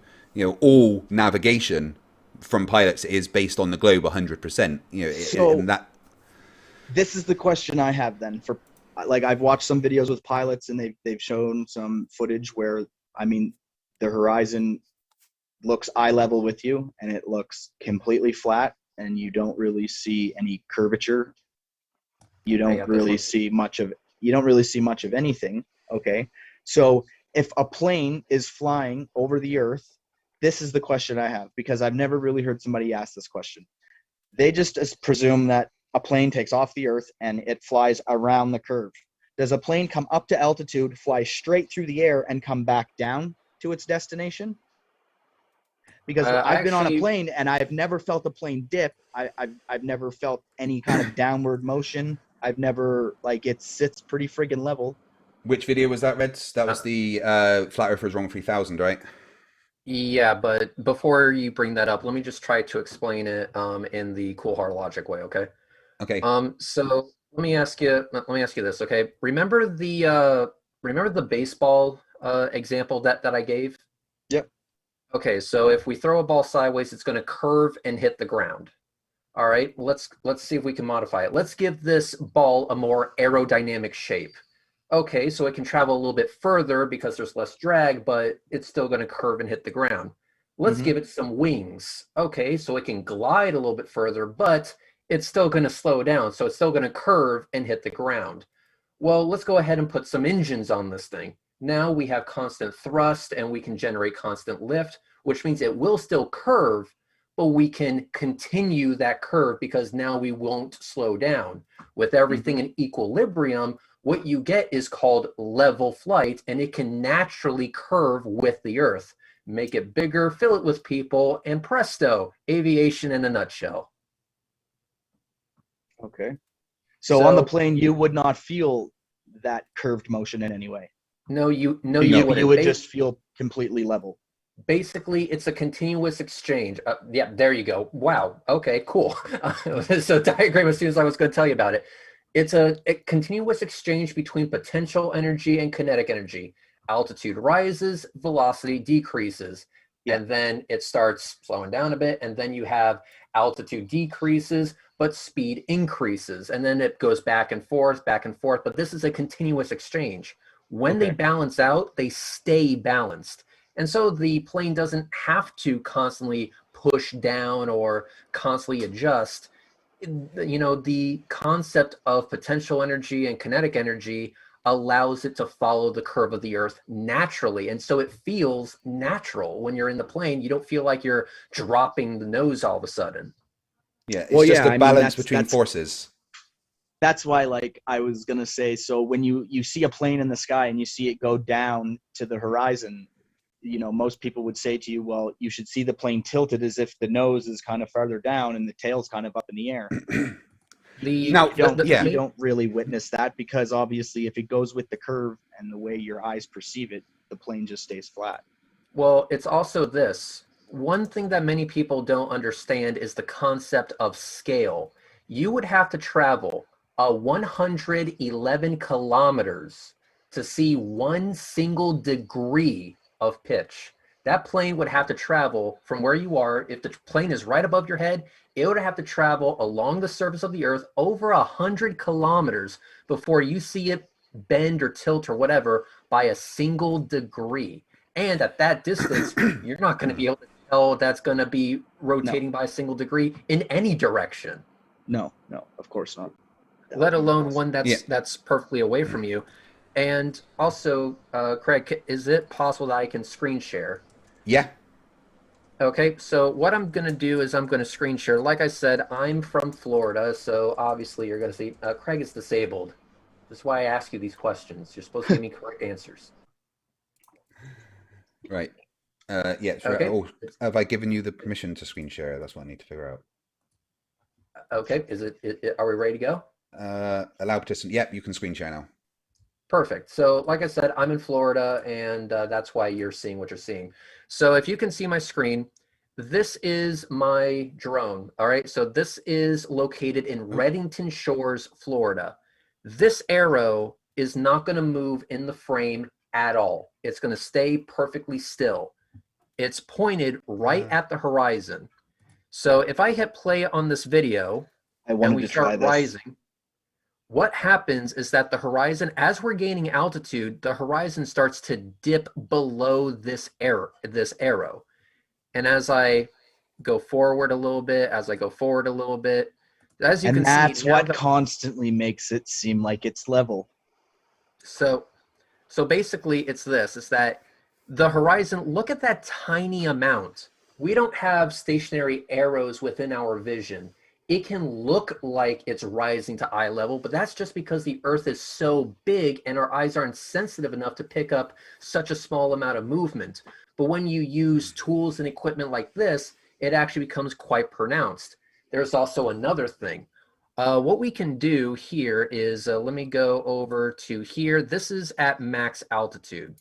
All navigation from pilots is based on the globe 100%. This is the question I have then. For I've watched some videos with pilots, and they've shown some footage where, the horizon looks eye level with you, and it looks completely flat, and you don't really see any curvature. You don't really see much of anything. Okay, so if a plane is flying over the Earth, this is the question I have, because I've never really heard somebody ask this question. They just presume that a plane takes off the Earth and it flies around the curve. Does a plane come up to altitude, fly straight through the air, and come back down to its destination? Because I've been on a plane, and I've never felt a plane dip. I've never felt any kind of downward motion. I've never, it sits pretty friggin' level. Which video was that, Reds? That was the Flat Earthers Wrong 3000, right? Yeah, but before you bring that up, let me just try to explain it in the cool hard logic way, okay? Okay. So let me ask you this, okay? Remember the baseball example that I gave? Yep. Okay, so if we throw a ball sideways, it's going to curve and hit the ground. All right, let's see if we can modify it. Let's give this ball a more aerodynamic shape. Okay, so it can travel a little bit further because there's less drag, but it's still going to curve and hit the ground. Let's give it some wings. Okay, so it can glide a little bit further, but it's still going to slow down, so it's still going to curve and hit the ground. Well, let's go ahead and put some engines on this thing. Now we have constant thrust, and we can generate constant lift, which means it will still curve, but we can continue that curve because now we won't slow down. With everything in equilibrium, what you get is called level flight, and it can naturally curve with the Earth. Make it bigger, fill it with people, and presto, aviation in a nutshell. Okay. So on the plane, you would not feel that curved motion in any way. No, you wouldn't. You would just feel completely level. Basically, it's a continuous exchange. Yeah, there you go. Wow. Okay, cool. So diagram as soon as I was going to tell you about it. It's a continuous exchange between potential energy and kinetic energy. Altitude rises, velocity decreases, and then it starts slowing down a bit, and then you have altitude decreases, but speed increases, and then it goes back and forth, but this is a continuous exchange. When they balance out, they stay balanced. And so the plane doesn't have to constantly push down or constantly adjust. The concept of potential energy and kinetic energy allows it to follow the curve of the Earth naturally. And so it feels natural. When you're in the plane, you don't feel like you're dropping the nose all of a sudden. Yeah, it's just a balance between forces. That's why, I was going to say, so when you see a plane in the sky and you see it go down to the horizon, most people would say to you, well, you should see the plane tilted as if the nose is kind of farther down and the tail's kind of up in the air. You don't really witness that, because obviously if it goes with the curve and the way your eyes perceive it, the plane just stays flat. Well, it's also this. One thing that many people don't understand is the concept of scale. You would have to travel 111 kilometers to see 1 single degree of pitch. That plane would have to travel from where you are. If the plane is right above your head, it would have to travel along the surface of the Earth over 100 kilometers before you see it bend or tilt or whatever by a single degree. And at that distance, you're not going to be able to tell that's going to be rotating by a single degree in any direction. No, of course not. let alone one Yeah. that's perfectly away from you. And also, Craig, is it possible that I can screen share? Yeah. Okay, so what I'm going to do is I'm going to screen share. Like I said, I'm from Florida, so obviously you're going to see Craig is disabled. That's why I ask you these questions. You're supposed to give me correct answers. Right. Yeah. Sure. Okay. Oh, have I given you the permission to screen share? That's what I need to figure out. Okay, are we ready to go? Allow participant. Yep, you can screen share now. Perfect. So like I said, I'm in Florida, and that's why you're seeing what you're seeing. So if you can see my screen, this is my drone. All right, so this is located in Redington Shores, Florida. This arrow is not going to move in the frame at all. It's going to stay perfectly still. It's pointed right at the horizon. So if I hit play on this video and we start rising, what happens is that the horizon, as we're gaining altitude, the horizon starts to dip below this arrow. And as I go forward a little bit, as you can see, and that's what constantly makes it seem like it's level. So basically it's this, is that the horizon, look at that tiny amount. We don't have stationary arrows within our vision. It can look like it's rising to eye level, but that's just because the Earth is so big and our eyes aren't sensitive enough to pick up such a small amount of movement. But when you use tools and equipment like this, it actually becomes quite pronounced. There's also another thing. What we can do here is, let me go over to here. This is at max altitude.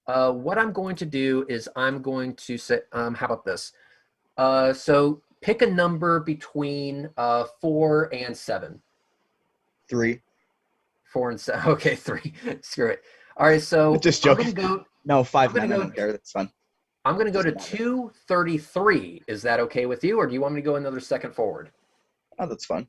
What I'm going to do is I'm going to say, how about this? So pick a number between 4 and 7. 3. 4 and 7. Okay, 3. Screw it. All right, so just joking. I'm gonna go. No, 5. I don't care. That's fun. I'm gonna go to 233. Is that okay with you, or do you want me to go another second forward? Oh, that's fun.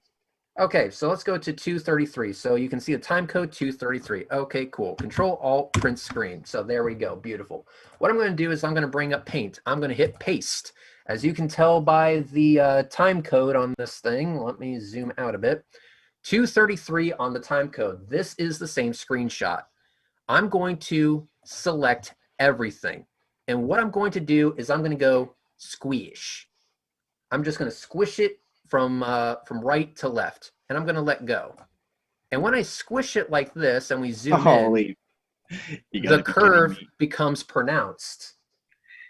Okay, so let's go to 233. So you can see the time code 233. Okay, cool. Control Alt print screen. So there we go. Beautiful. What I'm going to do is I'm going to bring up Paint. I'm going to hit paste. As you can tell by the time code on this thing, let me zoom out a bit. 233 on the time code. This is the same screenshot. I'm going to select everything. And what I'm going to do is I'm going to go squish. I'm just going to squish it from right to left, and I'm going to let go. And when I squish it like this and we zoom in, the curve becomes pronounced.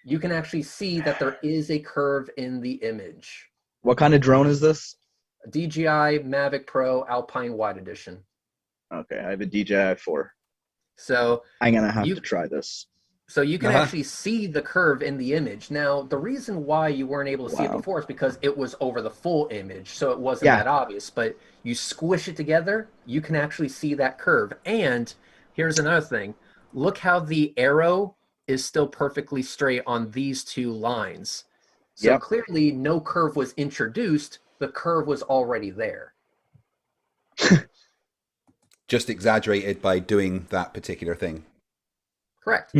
You can actually see that there is a curve in the image. What kind of drone is this? DJI Mavic Pro Alpine Wide Edition. Okay, I have a DJI 4. So I'm going to have to try this. So you can actually see the curve in the image. Now, the reason why you weren't able to see it before is because it was over the full image, so it wasn't that obvious. But you squish it together, you can actually see that curve. And here's another thing. Look how the arrow is still perfectly straight on these two lines. So clearly no curve was introduced. The curve was already there. Just exaggerated by doing that particular thing. Correct.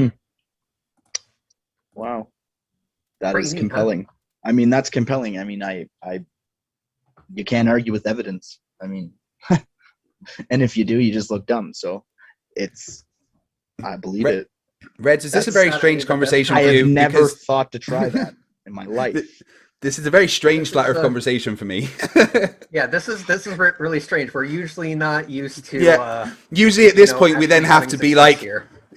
Wow. That is compelling. I mean, that's compelling. I mean, you can't argue with evidence. I mean, and if you do, you just look dumb. So I believe it. Reds, is this a very strange conversation for you? I have never thought to try that in my life. This is a very strange flat Earth conversation for me. Yeah, this is really strange. We're usually not used to. Usually at this point, we then have to be like.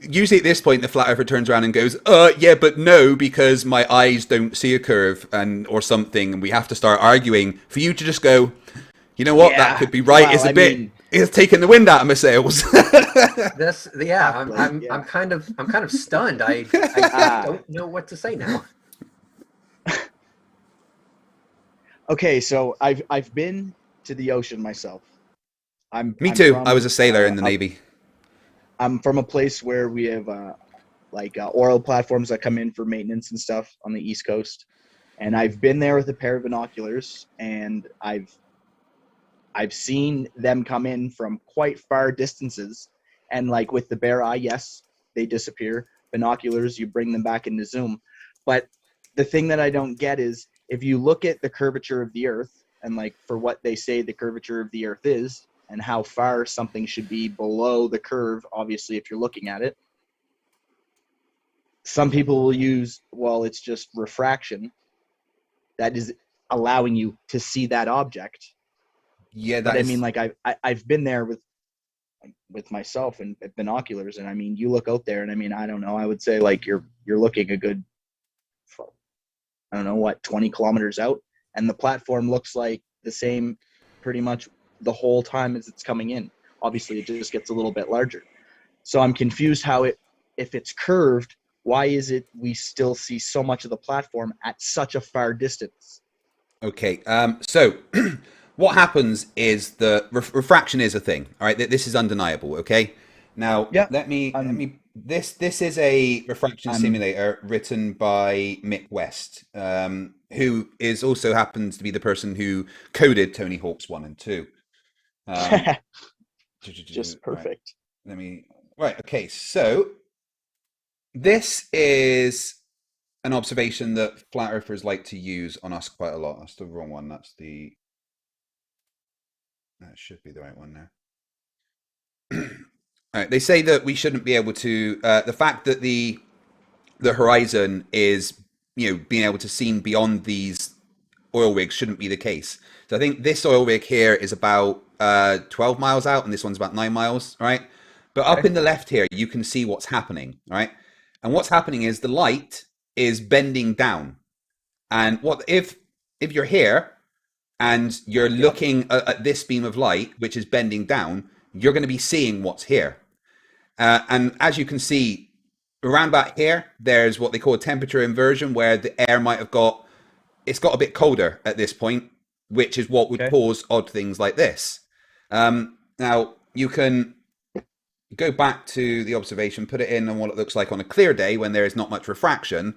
Usually at this point, the flat earther turns around and goes, yeah, but no, because my eyes don't see a curve or something. And we have to start arguing. For you to just go, you know what, that could be right. Well, it's taking the wind out of my sails. I'm kind of stunned. I don't know what to say now. Okay, so I've been to the ocean myself. Me too. I was a sailor in the Navy. I'm from a place where we have oil platforms that come in for maintenance and stuff on the East Coast, and I've been there with a pair of binoculars, and I've seen them come in from quite far distances, and like with the bare eye, yes, they disappear. Binoculars, you bring them back into zoom, but the thing that I don't get is if you look at the curvature of the Earth and like for what they say the curvature of the Earth is, and how far something should be below the curve, obviously, if you're looking at it. Some people will use, well, it's just refraction that is allowing you to see that object. Yeah, but I mean, like I've been there with myself and binoculars, and I mean, you look out there, and I mean, I don't know, I would say like you're looking a good, I don't know what, 20 kilometers out, and the platform looks like the same pretty much the whole time as it's coming in. Obviously, it just gets a little bit larger. So I'm confused how if it's curved, why is it we still see so much of the platform at such a far distance? Okay, so what happens is the refraction is a thing. All right, this is undeniable. Okay, now let me. This is a refraction simulator written by Mick West, who is also happens to be the person who coded Tony Hawk's 1 and 2. Just perfect. Right. Okay, so this is an observation that flat earthers like to use on us quite a lot. That's the wrong one. That should be the right one now. All right, they say that we shouldn't be able to. The fact that the horizon is, being able to see beyond these oil rigs shouldn't be the case. So I think this oil rig here is about 12 miles out, and this one's about 9 miles. Right, but up in the left here, you can see what's happening. Right, and what's happening is the light is bending down, and what if you're here and you're looking at this beam of light which is bending down, you're going to be seeing what's here. And as you can see, around about here, there's what they call a temperature inversion, where the air might have got a bit colder at this point, which is what would cause odd things like this. Now, you can go back to the observation, put it in on what it looks like on a clear day when there is not much refraction,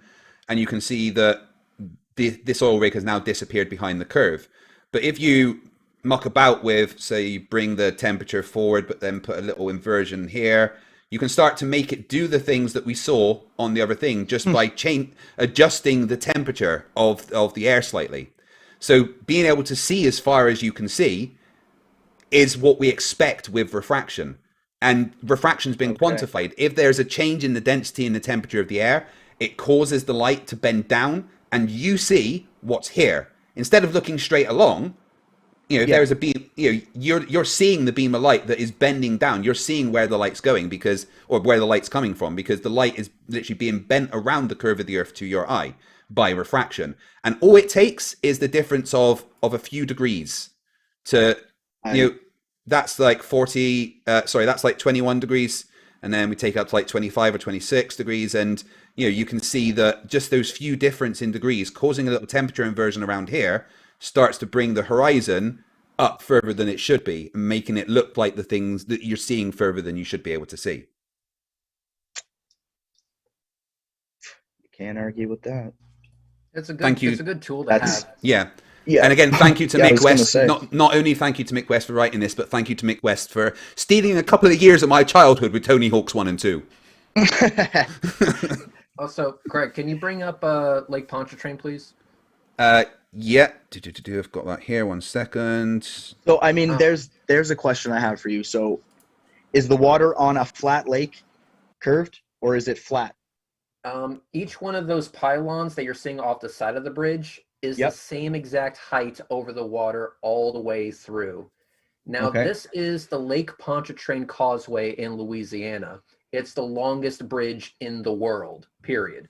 and you can see that this oil rig has now disappeared behind the curve. But if you muck about with, say, you bring the temperature forward, but then put a little inversion here, you can start to make it do the things that we saw on the other thing just by adjusting the temperature of the air slightly. So being able to see as far as you can see is what we expect with refraction. And refraction's been quantified. If there's a change in the density and the temperature of the air, it causes the light to bend down, and you see what's here. Instead of looking straight along, if there's a beam, you're seeing the beam of light that is bending down. You're seeing where the light's going or where the light's coming from, because the light is literally being bent around the curve of the Earth to your eye by refraction. And all it takes is the difference of a few degrees to, that's like that's like 21 degrees. And then we take it up to like 25 or 26 degrees. And, you can see that just those few difference in degrees causing a little temperature inversion around here starts to bring the horizon up further than it should be, and making it look like the things that you're seeing further than you should be able to see. You can't argue with that. It's a good tool to have. Yeah. And again, thank you to Mick West. Not only thank you to Mick West for writing this, but thank you to Mick West for stealing a couple of years of my childhood with Tony Hawk's 1 and 2. Also, Greg, can you bring up Lake Pontchartrain, please? Yeah. I've got that here. 1 second. So, I mean, there's a question I have for you. So, is the water on a flat lake curved, or is it flat? Each one of those pylons that you're seeing off the side of the bridge is the same exact height over the water all the way through. Now, this is the Lake Pontchartrain Causeway in Louisiana. It's the longest bridge in the world, period.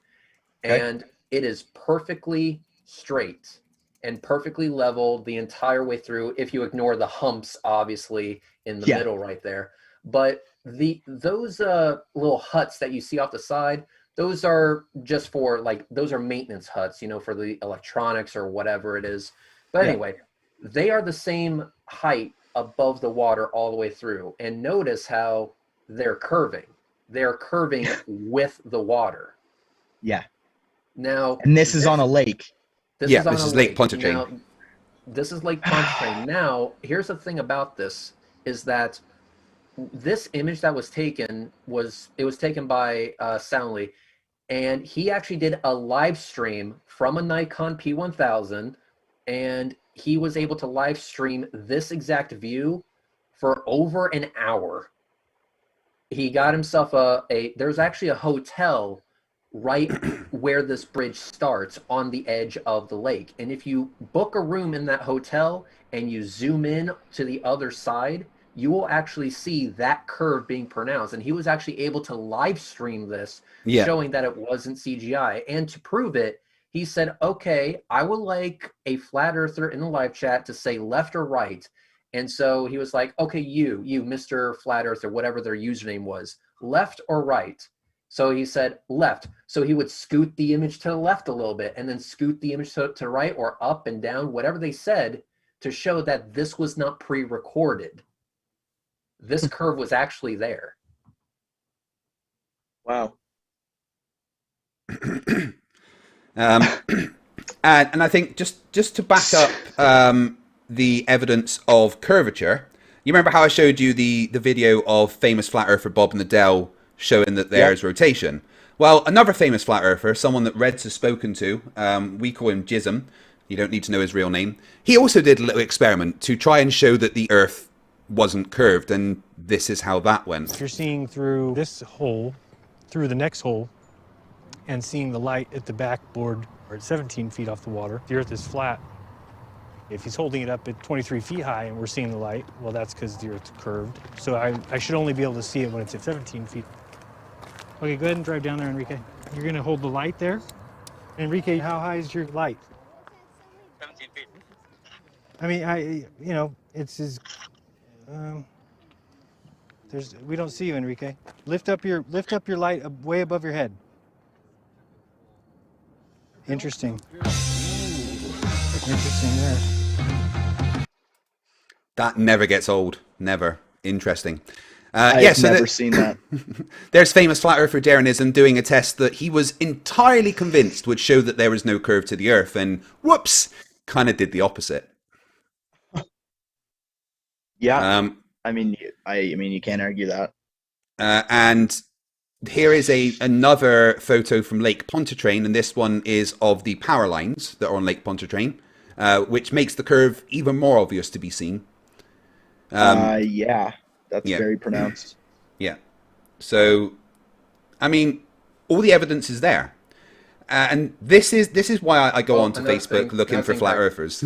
And it is perfectly straight and perfectly leveled the entire way through, if you ignore the humps, obviously, in the middle right there. But those little huts that you see off the side, those are just for, those are maintenance huts, for the electronics or whatever it is. But anyway, they are the same height above the water all the way through. And notice how they're curving. They're curving with the water. Yeah. Now, and this is on a lake. This is Lake Pontchartrain. Now, this is Lake Pontchartrain. Now, here's the thing about this, is that this image that was taken was taken by Soundly, and he actually did a live stream from a Nikon P1000, and he was able to live stream this exact view for over an hour. He got himself there's actually a hotel right where this bridge starts on the edge of the lake. And if you book a room in that hotel and you zoom in to the other side, you will actually see that curve being pronounced. And he was actually able to live stream this, showing that it wasn't CGI. And to prove it, he said, okay, I would like a flat earther in the live chat to say left or right. And so he was like, okay, you, Mr. Flat Earther, whatever their username was, left or right? So he said left. So he would scoot the image to the left a little bit and then scoot the image to right or up and down, whatever they said, to show that this was not pre-recorded. This curve was actually there. Wow. And I think just to back up the evidence of curvature, you remember how I showed you the video of famous flat earther Bob Nadell showing that there's rotation? Well, another famous flat earther, someone that Reds has spoken to, we call him Jism, you don't need to know his real name, he also did a little experiment to try and show that the Earth wasn't curved, and this is how that went. If you're seeing through this hole, through the next hole, and seeing the light at the backboard, or at 17 feet off the water, the Earth is flat. If he's holding it up at 23 feet high and we're seeing the light, well, that's because the Earth's curved. So I should only be able to see it when it's at 17 feet. Okay, go ahead and drive down there, Enrique. You're going to hold the light there. Enrique, how high is your light? 17 feet. I mean, it's as... we don't see you, Enrique. Lift up your light way above your head. Interesting. Interesting there. That never gets old. Never. Interesting. I've never seen that. There's famous flat earther Darwinism doing a test that he was entirely convinced would show that there was no curve to the Earth, and whoops, kind of did the opposite. Yeah. I mean, you can't argue that. And here is another photo from Lake Pontchartrain, and this one is of the power lines that are on Lake Pontchartrain, which makes the curve even more obvious to be seen. Yeah, that's very pronounced. Yeah. So, I mean, all the evidence is there. And this is why I go onto Facebook looking for flat earthers.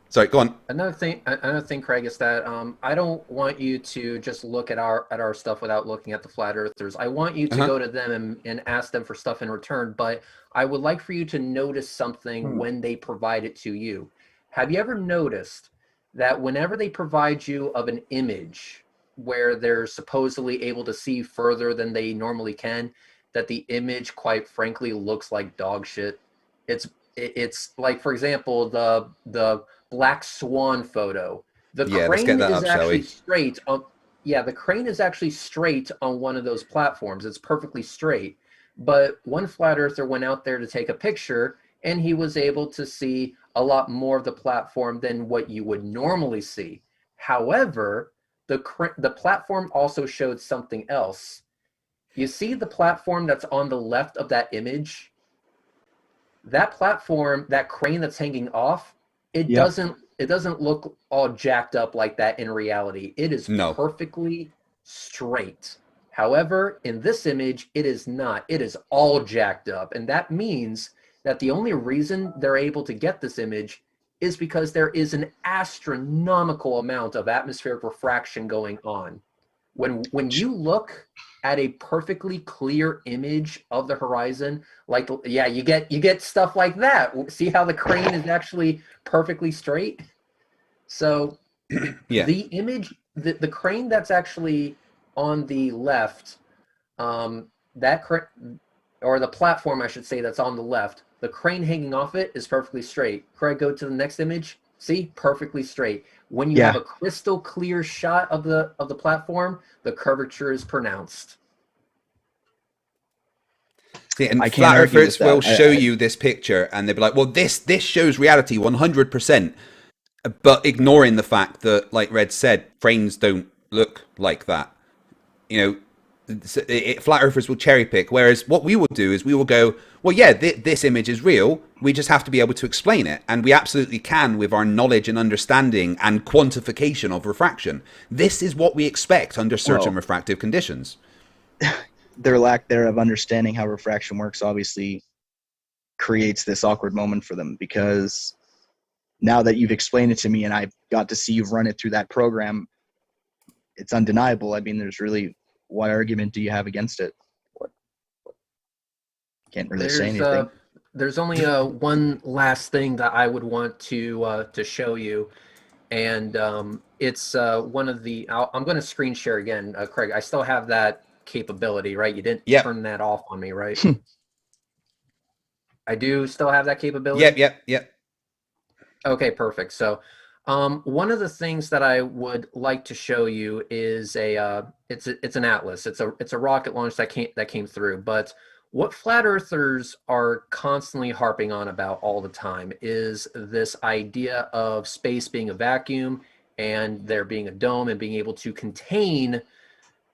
Sorry, go on. Another thing, Craig, is that I don't want you to just look at our stuff without looking at the flat earthers. I want you to go to them and ask them for stuff in return. But I would like for you to notice something when they provide it to you. Have you ever noticed that whenever they provide you of an image where they're supposedly able to see further than they normally can, that the image, quite frankly, looks like dog shit? It's like, for example, the black swan photo. The crane is actually straight on. Yeah, the crane is actually straight on one of those platforms. It's perfectly straight. But one flat earther went out there to take a picture, and he was able to see a lot more of the platform than what you would normally see. However, the platform also showed something else. You see the platform that's on the left of that image? That platform, that crane that's hanging off, it doesn't look all jacked up like that in reality. It is perfectly straight. However, in this image, it is not. It is all jacked up. And that means that the only reason they're able to get this image is because there is an astronomical amount of atmospheric refraction going on. When you look at a perfectly clear image of the horizon, like, yeah, you get stuff like that. See how the crane is actually perfectly straight? So the image, the crane that's actually on the left, or the platform, I should say, that's on the left, the crane hanging off it is perfectly straight. Craig, go to the next image. See, perfectly straight. When you have a crystal clear shot of the platform, the curvature is pronounced. See, and flat earthers will show you this picture, and they'll be like, "Well, this shows reality 100%," but ignoring the fact that, like Red said, cranes don't look like that. You know, flat earthers will cherry pick, whereas what we will do is we will go, well, yeah, this image is real. We just have to be able to explain it, and we absolutely can with our knowledge and understanding and quantification of refraction. This is what we expect under certain refractive conditions. Their lack there of understanding how refraction works obviously creates this awkward moment for them, because now that you've explained it to me and I got to see you've run it through that program, it's undeniable. I mean, there's really, what argument do you have against it? Can't really say anything. There's only one last thing that I would want to show you, and it's one of the. I'm going to screen share again, Craig. I still have that capability, right? You didn't turn that off on me, right? I do still have that capability. Yep. Okay, perfect. So, one of the things that I would like to show you is it's an atlas. It's a rocket launch that came through. But what flat earthers are constantly harping on about all the time is this idea of space being a vacuum and there being a dome and being able to contain,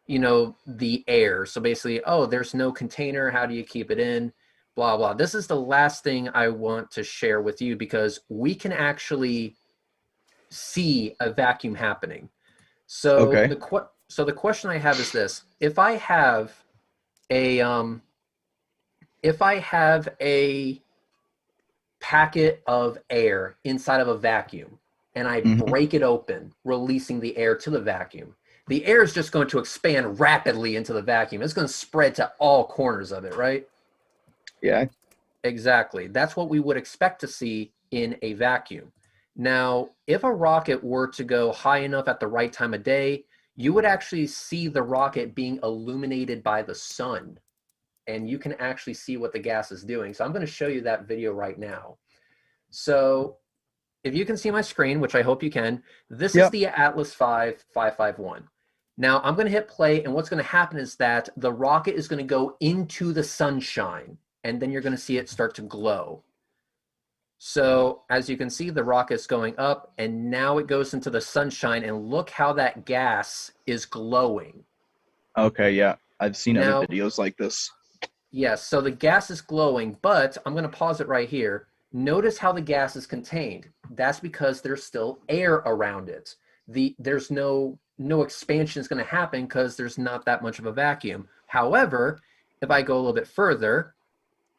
the air. So basically, there's no container. How do you keep it in? Blah, blah. This is the last thing I want to share with you, because we can actually see a vacuum happening. So the question I have is this: if I have a packet of air inside of a vacuum and I break it open, releasing the air to the vacuum, the air is just going to expand rapidly into the vacuum. It's going to spread to all corners of it, right? Yeah. Exactly. That's what we would expect to see in a vacuum. Now, if a rocket were to go high enough at the right time of day, you would actually see the rocket being illuminated by the sun, and you can actually see what the gas is doing. So I'm going to show you that video right now. So if you can see my screen, which I hope you can, this is the Atlas V 551. Now I'm going to hit play, and what's going to happen is that the rocket is going to go into the sunshine, and then you're going to see it start to glow. So as you can see, the rocket's going up, and now it goes into the sunshine, and look how that gas is glowing. Okay, yeah. I've seen other videos like this. Yes, so the gas is glowing, but I'm going to pause it right here. Notice how the gas is contained. That's because there's still air around it. There's no expansion is going to happen because there's not that much of a vacuum. However, if I go a little bit further,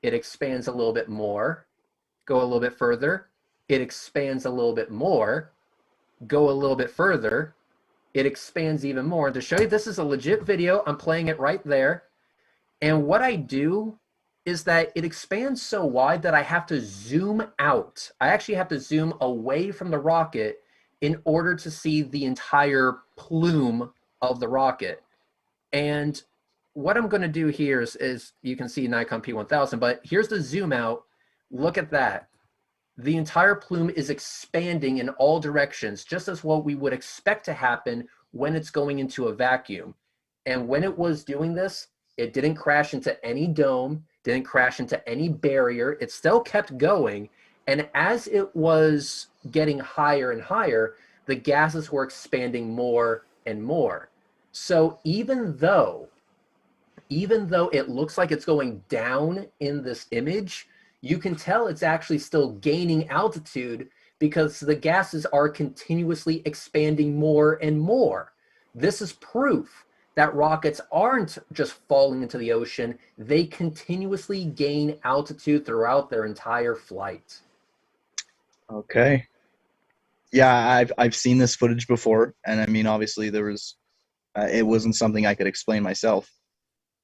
it expands a little bit more. Go a little bit further, it expands a little bit more. Go a little bit further, it expands even more. To show you this is a legit video, I'm playing it right there. And what I do is that it expands so wide that I have to zoom out. I actually have to zoom away from the rocket in order to see the entire plume of the rocket. And what I'm going to do here is you can see Nikon P1000, but here's the zoom out. Look at that. The entire plume is expanding in all directions, just as what we would expect to happen when it's going into a vacuum. And when it was doing this, it didn't crash into any dome, didn't crash into any barrier. It still kept going. And as it was getting higher and higher, the gases were expanding more and more. So even though it looks like it's going down in this image, you can tell it's actually still gaining altitude because the gases are continuously expanding more and more. This is proof that rockets aren't just falling into the ocean. They continuously gain altitude throughout their entire flight. Okay. Yeah, I've seen this footage before, and I mean, obviously there was, it wasn't something I could explain myself.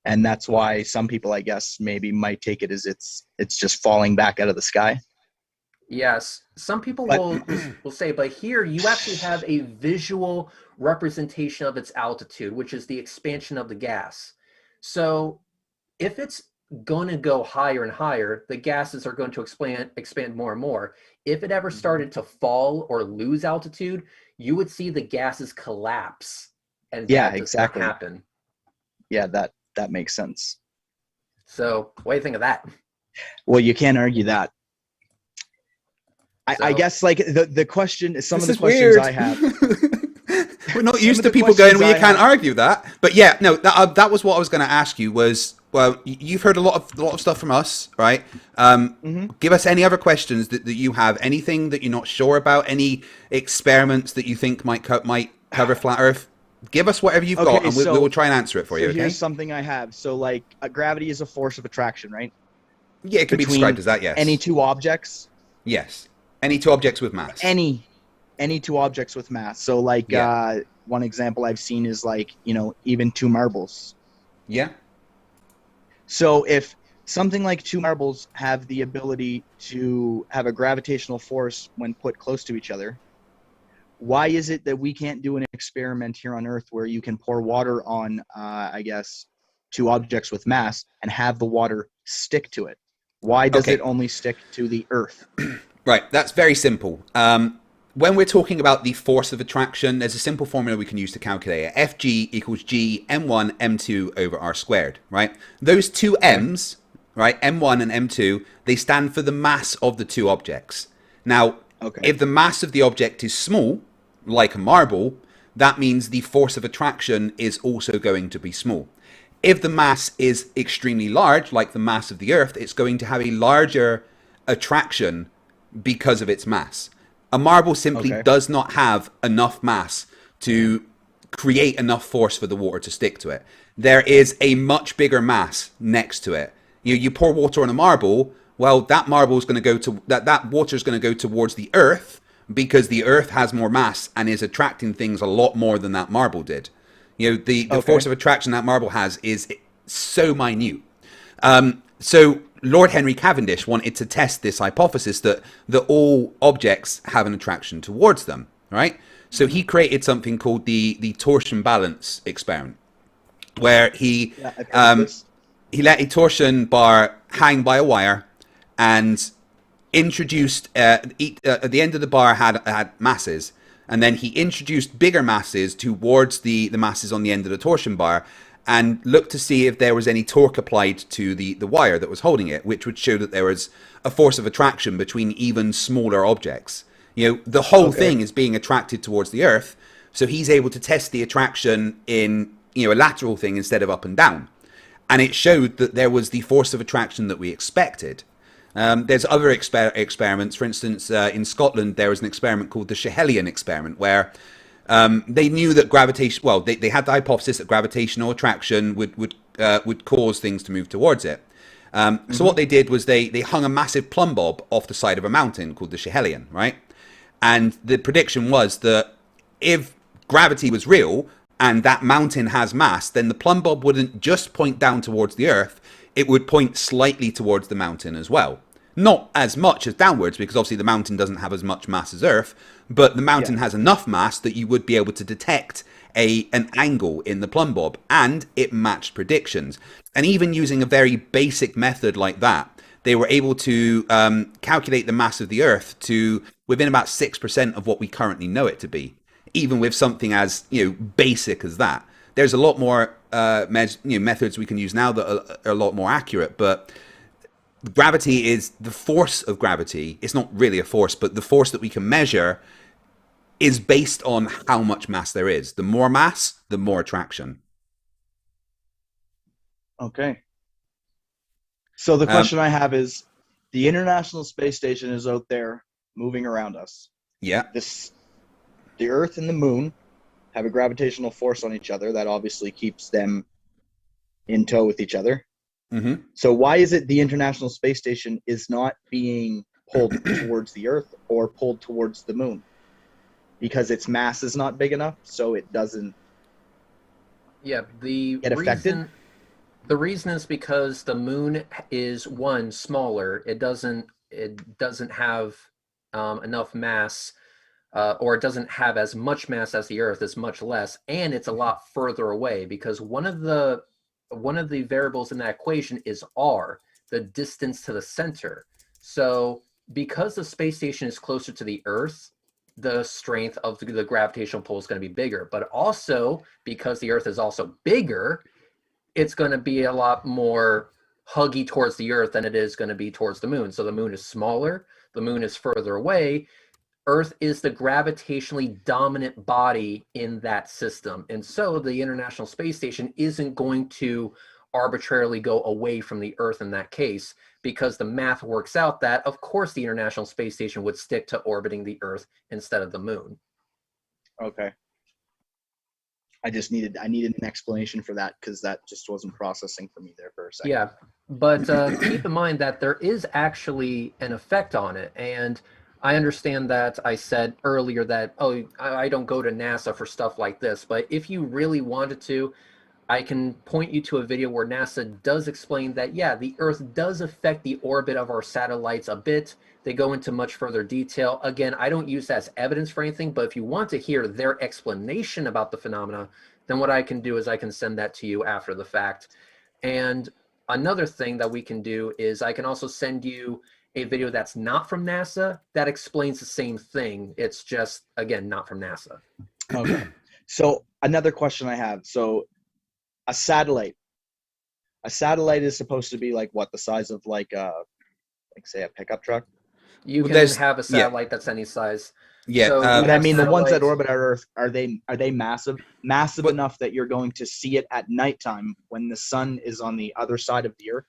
And that's why some people, I guess, maybe might take it as it's just falling back out of the sky. Yes, some people will say, but here you actually have a visual representation of its altitude, which is the expansion of the gas. So if it's going to go higher and higher, the gases are going to expand more and more. If it ever started to fall or lose altitude, you would see the gases collapse. And yeah, that exactly. does not happen. Yeah, that makes sense. So what do you think of that? Well, you can't argue that. I guess like the question, some of the questions I have. We're not Some used of to the people going, questions well, you I can't have- argue that. But yeah, no, that was what I was going to ask you was, well, you've heard a lot of stuff from us, right? Give us any other questions that you have, anything that you're not sure about, any experiments that you think might cover flat Earth. Give us whatever you've got, and we will try and answer it for you, okay? Here's something I have. So, like, gravity is a force of attraction, right? Yeah, it can be Between described as that, yes. Any two objects. Yes. Any two objects with mass. Any two objects with mass. So, like, Yeah. one example I've seen is, like, even two marbles. Yeah. So if something like two marbles have the ability to have a gravitational force when put close to each other, why is it that we can't do an experiment here on Earth where you can pour water on, I guess, two objects with mass and have the water stick to it? Why does it only stick to the Earth? Right, that's very simple. When we're talking about the force of attraction, there's a simple formula we can use to calculate it. Fg equals g m1 m2 over r squared, right? Those two m's, right, m1 and m2, they stand for the mass of the two objects. Now, if the mass of the object is small, like a marble, that means the force of attraction is also going to be small. If the mass is extremely large, like the mass of the Earth, it's going to have a larger attraction because of its mass. A marble simply does not have enough mass to create enough force for the water to stick to it. There is a much bigger mass next to it. You pour water on a marble, well, that marble is going to go to that water is going to go towards the Earth because the Earth has more mass and is attracting things a lot more than that marble did. The force of attraction that marble has is so minute. So Lord Henry Cavendish wanted to test this hypothesis that all objects have an attraction towards them, right? So he created something called the torsion balance experiment, where he let a torsion bar hang by a wire and introduced at the end of the bar had masses, and then he introduced bigger masses towards the masses on the end of the torsion bar, and looked to see if there was any torque applied to the wire that was holding it, which would show that there was a force of attraction between even smaller objects. The whole thing is being attracted towards the Earth, so he's able to test the attraction in a lateral thing instead of up and down. And it showed that there was the force of attraction that we expected. There's other experiments. For instance, in Scotland, there was an experiment called the Shahelian Experiment, where they knew that gravitation. Well, they had the hypothesis that gravitational attraction would cause things to move towards it. So what they did was they hung a massive plumb bob off the side of a mountain called the Shahelian, right? And the prediction was that if gravity was real and that mountain has mass, then the plumb bob wouldn't just point down towards the Earth; it would point slightly towards the mountain as well. Not as much as downwards, because obviously the mountain doesn't have as much mass as Earth, but the mountain has enough mass that you would be able to detect an angle in the plumb bob, and it matched predictions. And even using a very basic method like that, they were able to calculate the mass of the Earth to within about 6% of what we currently know it to be, even with something as basic as that. There's a lot more methods we can use now that are a lot more accurate, but gravity is the force of gravity. It's not really a force, but the force that we can measure is based on how much mass there is. The more mass, the more attraction. Okay. So the question I have is, the International Space Station is out there moving around us. Yeah. The Earth and the Moon have a gravitational force on each other that obviously keeps them in tow with each other. Mm-hmm. So why is it the International Space Station is not being pulled towards the Earth or pulled towards the Moon? Because its mass is not big enough, so it doesn't get affected? The reason is because the Moon is smaller. It doesn't have enough mass, or it doesn't have as much mass as the Earth. It's much less, and it's a lot further away, because one of the variables in that equation is r, the distance to the center. So because the space station is closer to the Earth, the strength of the gravitational pull is going to be bigger. But also, because the Earth is also bigger, it's going to be a lot more huggy towards the Earth than it is going to be towards the Moon. So the Moon is smaller, the Moon is further away. Earth is the gravitationally dominant body in that system. And so the International Space Station isn't going to arbitrarily go away from the Earth in that case, because the math works out that, of course, the International Space Station would stick to orbiting the Earth instead of the moon. Okay. I needed an explanation for that, because that just wasn't processing for me there for a second. Yeah, but keep in mind that there is actually an effect on it. And I understand that I said earlier that, oh, I don't go to NASA for stuff like this. But if you really wanted to, I can point you to a video where NASA does explain that, yeah, the Earth does affect the orbit of our satellites a bit. They go into much further detail. Again, I don't use that as evidence for anything, but if you want to hear their explanation about the phenomena, then what I can do is I can send that to you after the fact. And another thing that we can do is I can also send you a video that's not from NASA that explains the same thing. It's just, again, not from NASA. Okay. So another question I have. So a satellite is supposed to be like what, the size of like say a pickup truck? You Well, can have a satellite that's any size. Yeah, So But I mean, the ones that satellites- orbit our Earth, are they massive enough that you're going to see it at nighttime when the sun is on the other side of the Earth?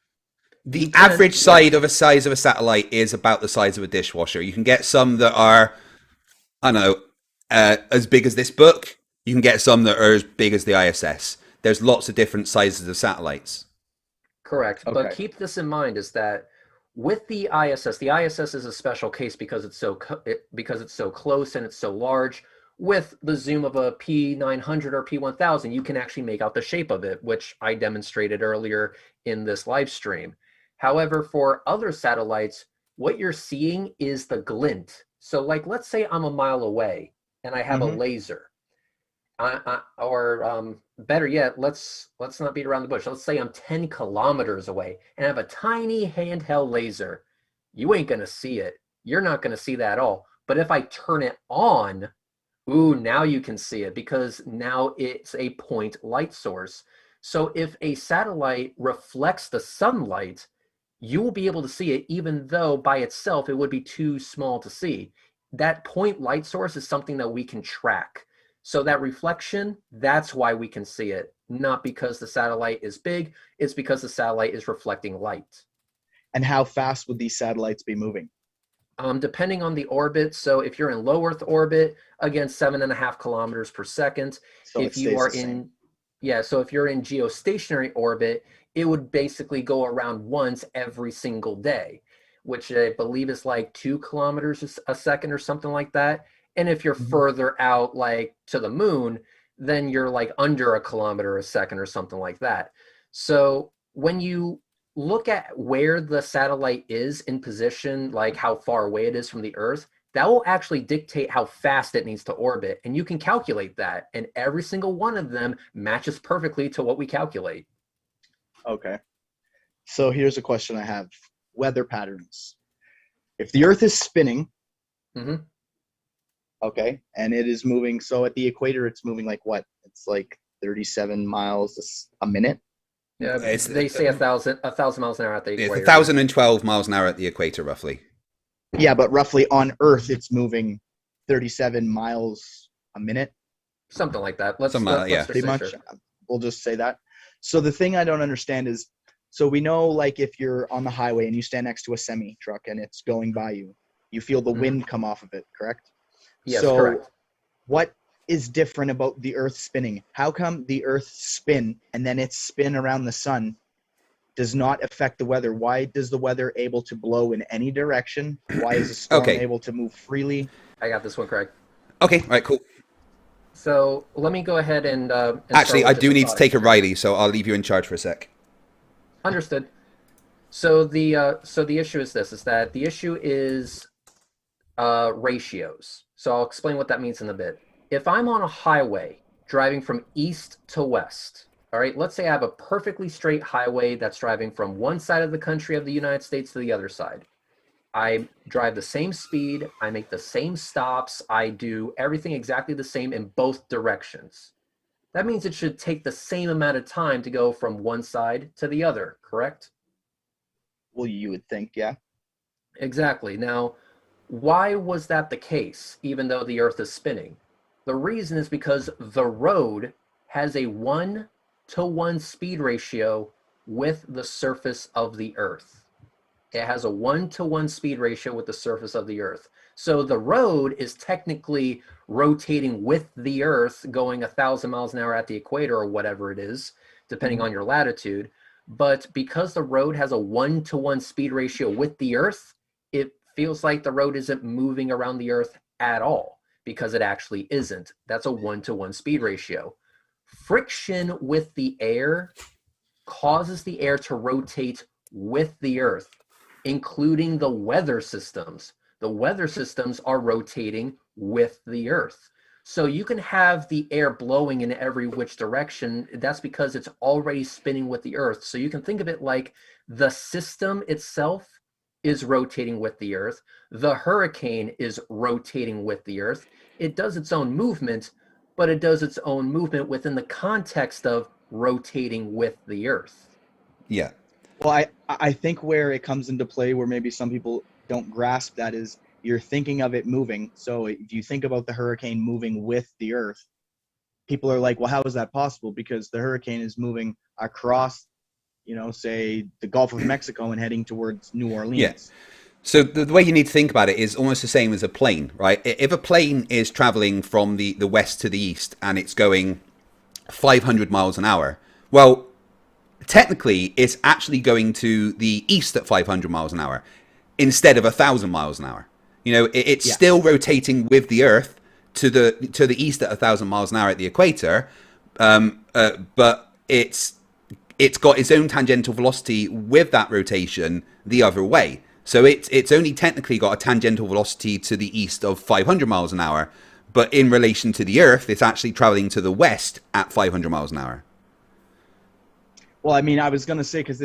the You can- average side of a size of a satellite is about the size of a dishwasher. You can get some that are, I don't know, as big as this book. You can get some that are as big as the ISS. There's lots of different sizes of satellites. Correct. But Okay. keep this in mind is that with the ISS is a special case because it's so close and it's so large. With the zoom of a P900 or P1000, you can actually make out the shape of it, which I demonstrated earlier in this live stream. However, for other satellites, what you're seeing is the glint. So like, let's say I'm a mile away and I have a laser. Or better yet, let's not beat around the bush. Let's say I'm 10 kilometers away and I have a tiny handheld laser. You ain't gonna see it. You're not gonna see that at all. But if I turn it on, ooh, now you can see it, because now it's a point light source. So if a satellite reflects the sunlight, you will be able to see it, even though by itself it would be too small to see. That point light source is something that we can track. So that reflection, that's why we can see it, not because the satellite is big, it's because the satellite is reflecting light. And how fast would these satellites be moving? Depending on the orbit, so if you're in low Earth orbit, again, 7.5 kilometers per second. So If it you stays are the same. so if you're in geostationary orbit, it would basically go around once every single day, which I believe is like 2 kilometers a second or something like that. And if you're further out, like to the moon, then you're like under 1 kilometer a second or something like that. So when you look at where the satellite is in position, like how far away it is from the Earth, that will actually dictate how fast it needs to orbit. And you can calculate that. And every single one of them matches perfectly to what we calculate. Okay. So here's a question I have. Weather patterns. If the Earth is spinning, Mhm. okay, and it is moving, so at the equator, it's moving like what? It's like 37 miles a minute? Yeah, It's- they say 1,000 miles an hour at the It's equator. 1,012 miles an hour at the equator, roughly. Yeah, but roughly on Earth, it's moving 37 miles a minute. Something like that. Let's Something like that, yeah. just Pretty say much. sure. We'll just say that. So the thing I don't understand is, so we know, like, if you're on the highway and you stand next to a semi truck and it's going by you, you feel the wind come off of it, correct? Yes, So correct. what is different about the Earth spinning? How come the Earth spin and then its spin around the sun does not affect the weather? Why does the weather able to blow in any direction? Why is the storm Okay. able to move freely? I got this one correct. Okay, right, cool. So let me go ahead and Actually, start I with do just need to thought take a experiment. Riley, so I'll leave you in charge for a sec. Understood. So the issue is this: is that the issue is ratios. So I'll explain what that means in a bit. If I'm on a highway driving from east to west, all right, let's say I have a perfectly straight highway that's driving from one side of the country of the United States to the other side. I drive the same speed, I make the same stops, I do everything exactly the same in both directions. That means it should take the same amount of time to go from one side to the other, correct? Well, you would think, yeah. Exactly. Now, Why was that the case, even though the Earth is spinning? The reason is because the road has a 1-to-1 speed ratio with the surface of the Earth. It has a 1-to-1 speed ratio with the surface of the Earth. So the road is technically rotating with the Earth, going 1,000 miles an hour at the equator or whatever it is, depending on your latitude. But because the road has a 1-to-1 speed ratio with the Earth, it feels like the road isn't moving around the Earth at all, because it actually isn't. That's a 1-to-1 speed ratio. Friction with the air causes the air to rotate with the Earth, including the weather systems. The weather systems are rotating with the Earth. So you can have the air blowing in every which direction. That's because it's already spinning with the Earth. So you can think of it like the system itself is rotating with the Earth. The hurricane is rotating with the Earth. It does its own movement, but it does its own movement within the context of rotating with the Earth. Yeah. Well, I think where it comes into play, where maybe some people don't grasp that, is you're thinking of it moving. So if you think about the hurricane moving with the Earth, people are like, well, how is that possible? Because the hurricane is moving across, say the Gulf of Mexico and heading towards New Orleans. Yeah. So the way you need to think about it is almost the same as a plane, right? If a plane is traveling from the west to the east and it's going 500 miles an hour, well, technically it's actually going to the east at 500 miles an hour instead of 1,000 miles an hour. It's still rotating with the Earth to the east at 1,000 miles an hour at the equator, but it's got its own tangential velocity with that rotation the other way. So it's only technically got a tangential velocity to the east of 500 miles an hour, but in relation to the Earth, it's actually traveling to the west at 500 miles an hour. Well, I mean, I was going to say, because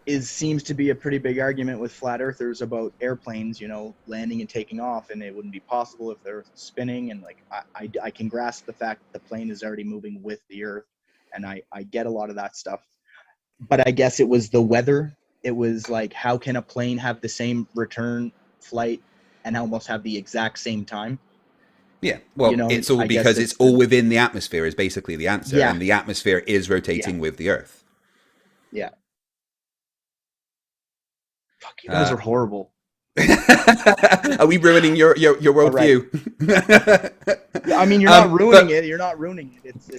it seems to be a pretty big argument with flat earthers about airplanes, landing and taking off, and it wouldn't be possible if the Earth is spinning. And like, I can grasp the fact that the plane is already moving with the Earth, and I get a lot of that stuff. But I guess it was the weather. It was like, how can a plane have the same return flight and almost have the exact same time? Yeah, well, it's all because it's all within the atmosphere is basically the answer, and the atmosphere is rotating with the Earth. Yeah. Fuck, you guys are horrible. Are we ruining your worldview? Right. I mean, you're not ruining it. You're not ruining it. It's...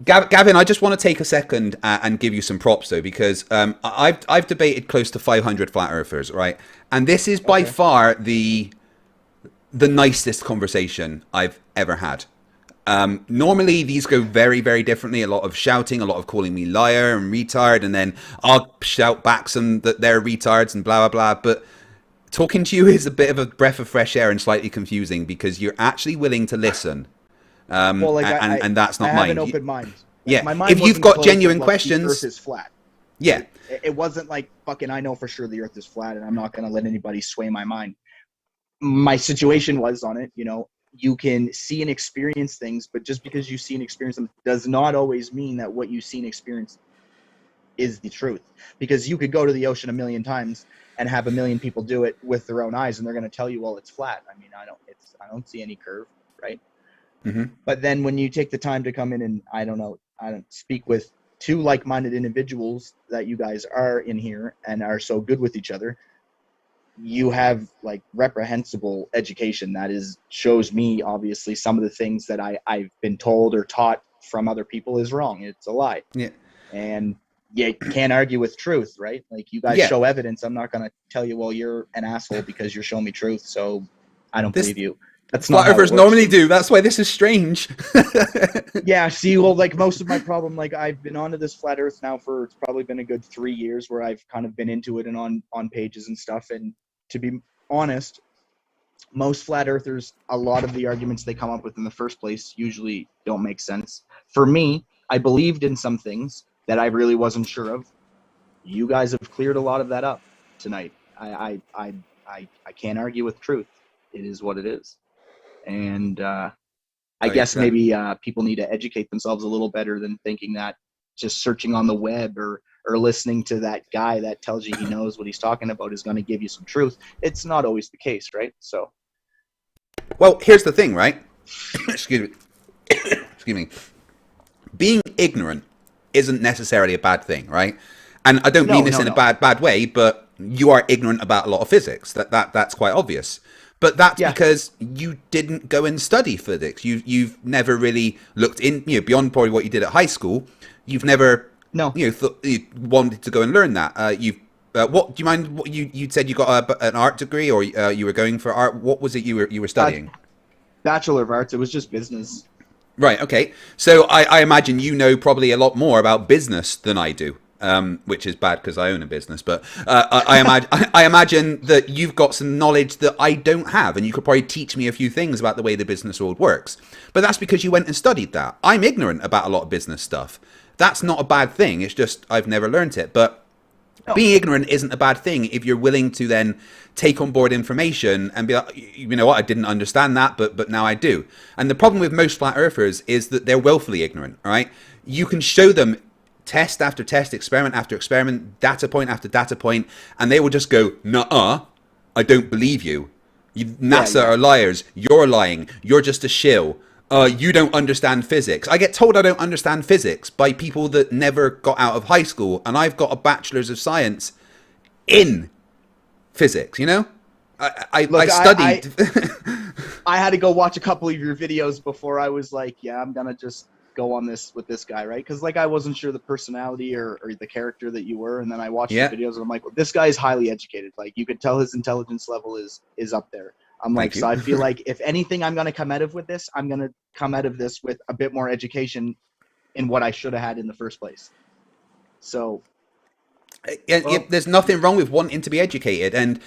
Gavin, I just want to take a second and give you some props, though, because I've debated close to 500 flat earthers, right? And this is by far the nicest conversation I've ever had. Normally, these go very, very differently. A lot of shouting, a lot of calling me liar and retard, and then I'll shout back some that they're retards and blah, blah, blah. But talking to you is a bit of a breath of fresh air and slightly confusing because you're actually willing to listen. And that's not mine. I have an open mind. Yeah, my mind if you've got genuine like, questions... the Earth is flat. Yeah. It wasn't like, fucking, I know for sure the Earth is flat, and I'm not going to let anybody sway my mind. My situation was on it, you can see and experience things, but just because you see and experience them does not always mean that what you see and experience is the truth. Because you could go to the ocean a million times and have a million people do it with their own eyes, and they're going to tell you, well, it's flat. I mean, I don't see any curve, right? Mm-hmm. But then when you take the time to come in and I don't speak with two like-minded individuals that you guys are in here and are so good with each other, you have like reprehensible education that shows me obviously some of the things that I've been told or taught from other people is wrong. It's a lie. Yeah. And you can't argue with truth, right? Like, you guys show evidence. I'm not going to tell you, well, you're an asshole because you're showing me truth, so I don't believe you. That's not flat earthers normally do. That's why this is strange. Yeah, see, well, like, most of my problem, like, I've been onto this flat earth now for, it's probably been a good 3 years where I've kind of been into it and on pages and stuff. And to be honest, most flat earthers, a lot of the arguments they come up with in the first place usually don't make sense. For me, I believed in some things that I really wasn't sure of. You guys have cleared a lot of that up tonight. I can't argue with truth. It is what it is. And I guess maybe people need to educate themselves a little better than thinking that just searching on the web or or listening to that guy that tells you he knows what he's talking about is going to give you some truth. It's not always the case, right? So, well, here's the thing, right? Excuse me. Excuse me. Being ignorant isn't necessarily a bad thing, right? And I don't mean this in a bad way, but you are ignorant about a lot of physics. That's quite obvious. But that's because you didn't go and study physics. You've never really looked in, beyond probably what you did at high school. You've never, thought you wanted to go and learn that. What do you mind? What you said you got an art degree, or you were going for art? What was it you were studying? Bachelor of Arts. It was just business. Right. Okay. So I imagine you know probably a lot more about business than I do. Which is bad because I own a business, but I imagine that you've got some knowledge that I don't have, and you could probably teach me a few things about the way the business world works. But that's because you went and studied that. I'm ignorant about a lot of business stuff. That's not a bad thing. It's just I've never learned it. But being ignorant isn't a bad thing if you're willing to then take on board information and be like, you know what, I didn't understand that, but now I do. And the problem with most flat earthers is that they're willfully ignorant, all right? You can show them test after test, experiment after experiment, data point after data point, and they will just go, nuh-uh, I don't believe you. NASA are liars. You're lying. You're just a shill. You don't understand physics. I get told I don't understand physics by people that never got out of high school, and I've got a bachelor's of science in physics, I studied. I had to go watch a couple of your videos before I was like, I'm going to just go on this with this guy, right? Because I wasn't sure the personality or the character that you were, and then I watched the videos and I'm like, well, this guy is highly educated. Like, you could tell his intelligence level is up there. I'm like, so I feel like if anything I'm going to come out of with this, I'm going to come out of this with a bit more education in what I should have had in the first place. So there's nothing wrong with wanting to be educated, and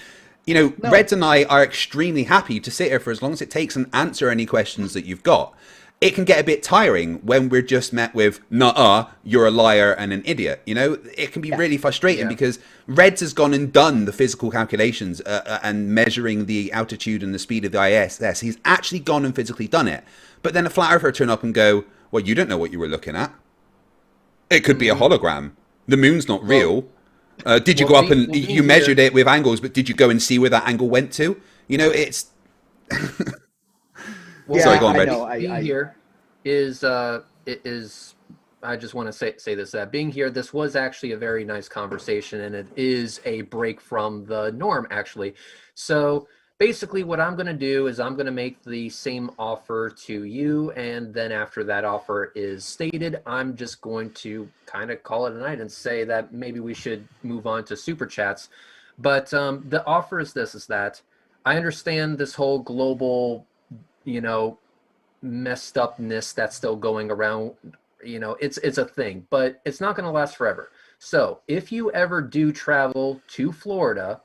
Reds and I are extremely happy to sit here for as long as it takes and answer any questions that you've got. It can get a bit tiring when we're just met with, nuh-uh, you're a liar and an idiot. It can be really frustrating because Reds has gone and done the physical calculations and measuring the altitude and the speed of the ISS. He's actually gone and physically done it. But then a flat earther turn up and go, well, you don't know what you were looking at. It could be a hologram. The moon's not real. Did you go up and you measured it with angles, but did you go and see where that angle went to? It's... Sorry, go on, Red. Being here is I just want to say this, that being here, this was actually a very nice conversation, and it is a break from the norm, actually. So basically what I'm going to do is I'm going to make the same offer to you, and then after that offer is stated, I'm just going to kind of call it a night and say that maybe we should move on to super chats. But the offer is this, is that I understand this whole global messed upness that's still going around. It's a thing, but it's not going to last forever. So if you ever do travel to Florida,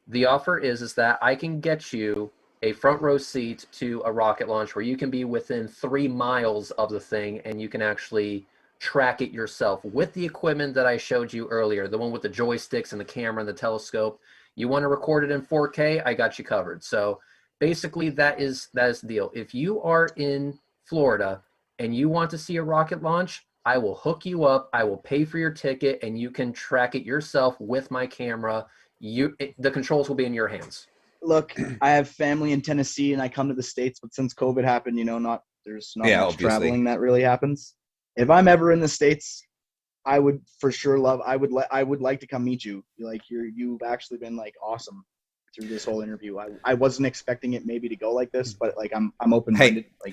the offer is that I can get you a front row seat to a rocket launch where you can be within 3 miles of the thing, and you can actually track it yourself with the equipment that I showed you earlier, the one with the joysticks and the camera and the telescope. You want to record it in 4K, I got you covered. So basically, that is the deal. If you are in Florida and you want to see a rocket launch, I will hook you up. I will pay for your ticket, and you can track it yourself with my camera. The controls will be in your hands. Look, I have family in Tennessee, and I come to the States, but since COVID happened, there's not much traveling that really happens. If I'm ever in the States, I would for sure I would like to come meet you. You've actually been awesome through this whole interview. I wasn't expecting it maybe to go like this, but I'm open-minded. I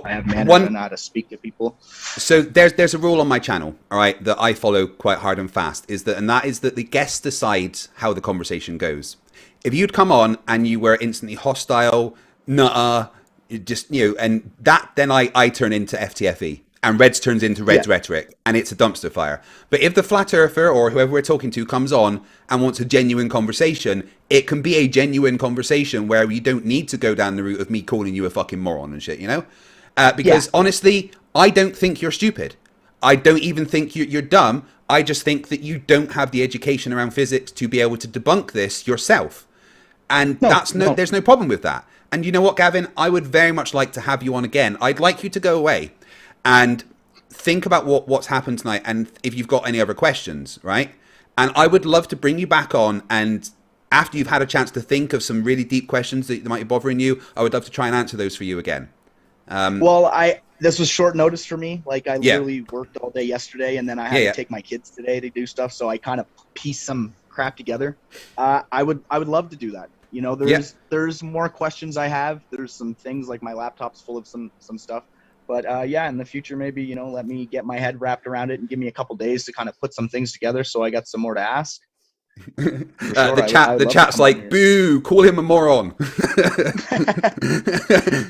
have managed to know how to speak to people. So there's a rule on my channel, all right, that I follow quite hard and fast, is that the guest decides how the conversation goes. If you'd come on and you were instantly hostile, nuh-uh, and that, then I turn into FTFE. And Reds turns into Reds rhetoric, and it's a dumpster fire. But if the flat earther or whoever we're talking to comes on and wants a genuine conversation, it can be a genuine conversation where you don't need to go down the route of me calling you a fucking moron and shit, Because honestly, I don't think you're stupid. I don't even think you're dumb. I just think that you don't have the education around physics to be able to debunk this yourself. And there's no problem with that. And you know what, Gavin? I would very much like to have you on again. I'd like you to go away and think about what's happened tonight, and if you've got any other questions, right? And I would love to bring you back on, and after you've had a chance to think of some really deep questions that might be bothering you, I would love to try and answer those for you again. Well, this was short notice for me. Like, I literally worked all day yesterday, and then I had to take my kids today to do stuff, so I kind of pieced some crap together. I would love to do that. You know, there's more questions I have. There's some things, like my laptop's full of some stuff. But in the future, maybe, you know, let me get my head wrapped around it and give me a couple days to kind of put some things together so I got some more to ask. The chat's like, boo, call him a moron.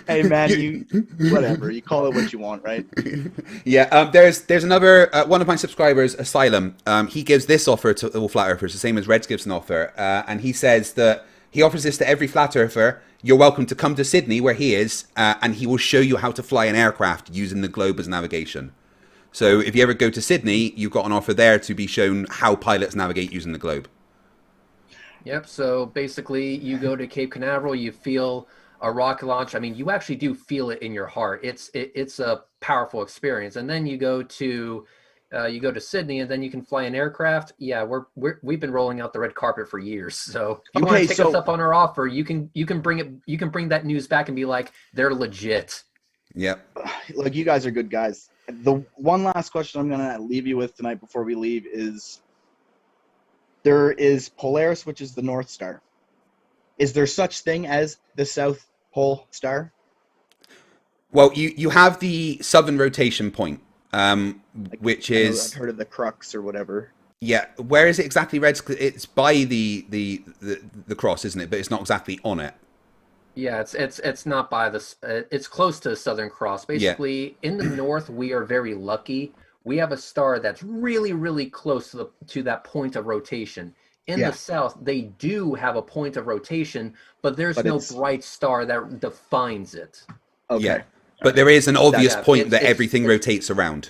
Hey man, you whatever, you call it what you want, right? Yeah. There's another one of my subscribers, Asylum. He gives this offer to all flat earthers, the same as Reds gives an offer, and he says that he offers this to every flat earther. You're welcome to come to Sydney, where he is, and he will show you how to fly an aircraft using the globe as navigation. So if you ever go to Sydney, you've got an offer there to be shown how pilots navigate using the globe. Yep, so basically you go to Cape Canaveral, you feel a rocket launch. I mean, you actually do feel it in your heart. It's a powerful experience. And then you go to Sydney, and then you can fly an aircraft. Yeah, we've been rolling out the red carpet for years. So if you want to take us up on our offer, you can bring that news back and be like, they're legit. Yep. Look, you guys are good guys. The one last question I'm gonna leave you with tonight before we leave is, there is Polaris, which is the North Star. Is there such thing as the South Pole Star? Well, you have the southern rotation point, which is, I've heard of the crux or whatever. Yeah, where is it exactly, Reds? It's by the cross, isn't it? But it's not exactly on it. Yeah, it's not by the. It's close to the Southern Cross. Basically, in the north, we are very lucky. We have a star that's really, really close to that point of rotation. In the south, they do have a point of rotation, but there's no bright star that defines it. Okay. Yeah. But there is an obvious point that everything rotates around.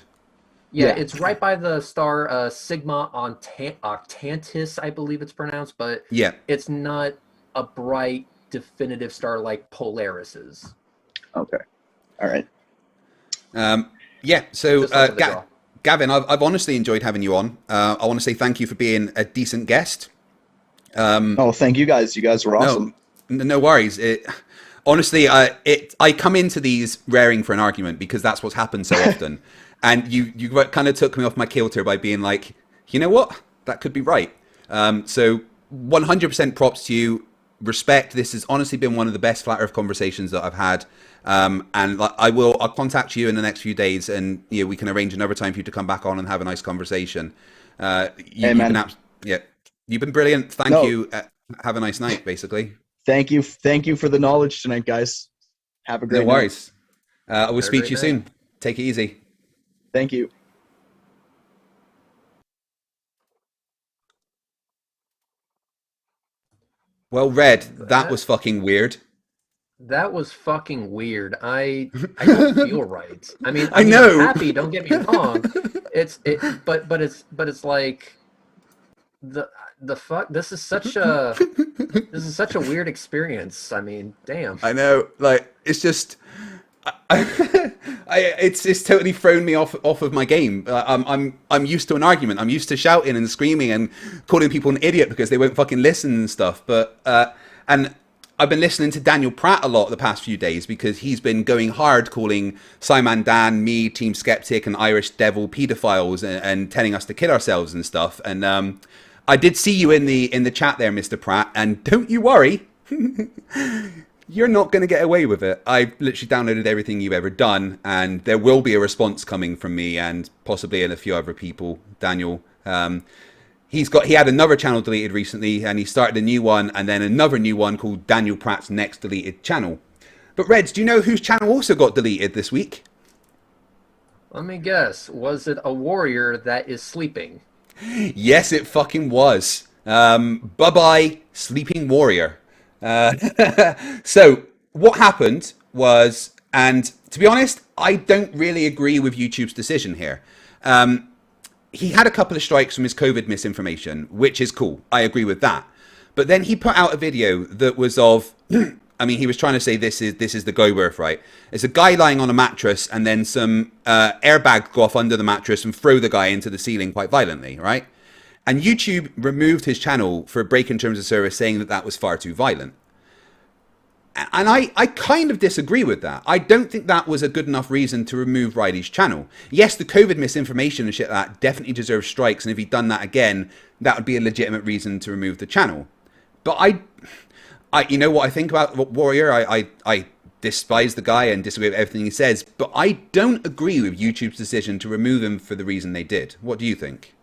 Yeah, it's right by the star Sigma Octantis, I believe it's pronounced, but it's not a bright, definitive star like Polaris is. Okay. All right. So Gavin, I've honestly enjoyed having you on. I want to say thank you for being a decent guest. Thank you guys. You guys were awesome. No worries. Honestly, I come into these raring for an argument because that's what's happened so often. And you kind of took me off my kilter by being like, you know what? That could be right. So 100% props to you. Respect. This has honestly been one of the best Flat Earth conversations that I've had. And I'll contact you in the next few days, and we can arrange another time for you to come back on and have a nice conversation. You've been brilliant. Thank you. Have a nice night, basically. Thank you for the knowledge tonight, guys. Have a great night. No worries. I will speak to you soon. Take it easy. Thank you. Well, Red, that was fucking weird. That was fucking weird. I don't feel right. I mean, I know. I'm happy. Don't get me wrong. But it's like the fuck. This is such a weird experience. I mean, damn. I know. Like, it's just. It's totally thrown me off of my game. I'm used to an argument. I'm used to shouting and screaming and calling people an idiot because they won't fucking listen and stuff. But and I've been listening to Daniel Pratt a lot the past few days because he's been going hard calling Simon Dan, me, Team Skeptic, and Irish Devil pedophiles and telling us to kill ourselves and stuff. And I did see you in the chat there, Mr. Pratt, and don't you worry. You're not going to get away with it. I've literally downloaded everything you've ever done, and there will be a response coming from me and possibly in a few other people. Daniel, he had another channel deleted recently, and he started a new one, and then another new one called Daniel Pratt's Next Deleted Channel. But Reds, do you know whose channel also got deleted this week? Let me guess. Was it a warrior that is sleeping? Yes, it fucking was. Bye-bye, Sleeping Warrior. So what happened was, and to be honest, I don't really agree with YouTube's decision here. He had a couple of strikes from his COVID misinformation, which is cool. I agree with that. But then he put out a video that was of I mean, he was trying to say this is the go birth, right? It's a guy lying on a mattress, and then some airbags go off under the mattress and throw the guy into the ceiling quite violently, right? And YouTube removed his channel for a break in terms of service, saying that that was far too violent. And I kind of disagree with that. I don't think that was a good enough reason to remove Riley's channel. Yes, the COVID misinformation and shit like that definitely deserves strikes, and if he'd done that again, that would be a legitimate reason to remove the channel. But I you know what I think about Warrior? I despise the guy and disagree with everything he says, but I don't agree with YouTube's decision to remove him for the reason they did. What do you think?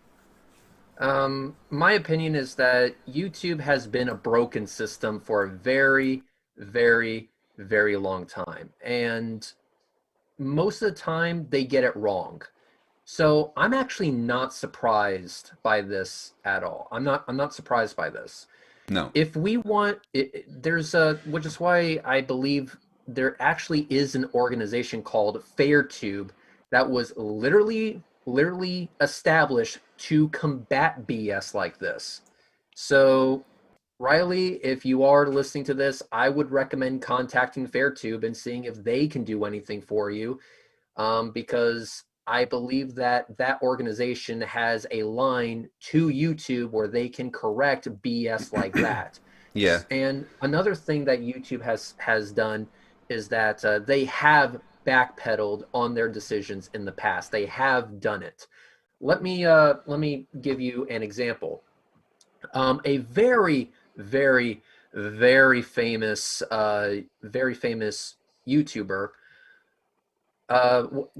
My opinion is that YouTube has been a broken system for a very, very, very long time. And most of the time they get it wrong. So I'm actually not surprised by this at all. I'm not surprised by this. No. If we want, which is why I believe there actually is an organization called FairTube that was literally established to combat BS like this. So, Riley, if you are listening to this, I would recommend contacting FairTube and seeing if they can do anything for you, because I believe that organization has a line to YouTube where they can correct BS like that. Yeah. And another thing that YouTube has done is that they have backpedaled on their decisions in the past. They have done it. Let me give you an example. A very, very, very famous YouTuber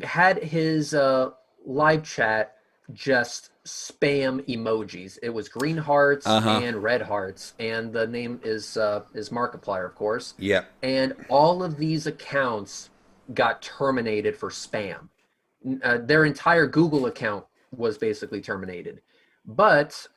had his live chat just spam emojis. It was green hearts and red hearts, and the name is Markiplier, of course. Yeah. And all of these accounts got terminated for spam. Their entire Google account was basically terminated, but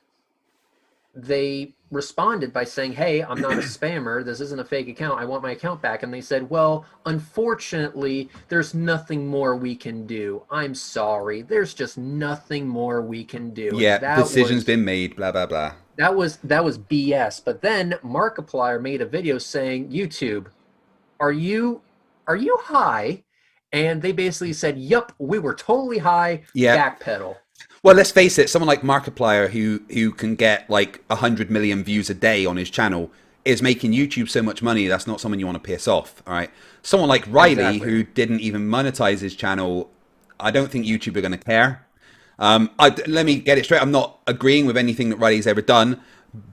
they responded by saying, hey, I'm not a spammer. This isn't a fake account. I want my account back. And they said, well, unfortunately, there's nothing more we can do. I'm sorry. There's just nothing more we can do. Yeah, decision's been made, blah, blah, blah. That was BS. But then Markiplier made a video saying, YouTube, are you high? And they basically said, yup, we were totally high, backpedal. Well, let's face it, someone like Markiplier, who can get like 100 million views a day on his channel, is making YouTube so much money, that's not someone you want to piss off, all right? Someone like Riley, who didn't even monetize his channel, I don't think YouTube are going to care. Let me get it straight, I'm not agreeing with anything that Riley's ever done,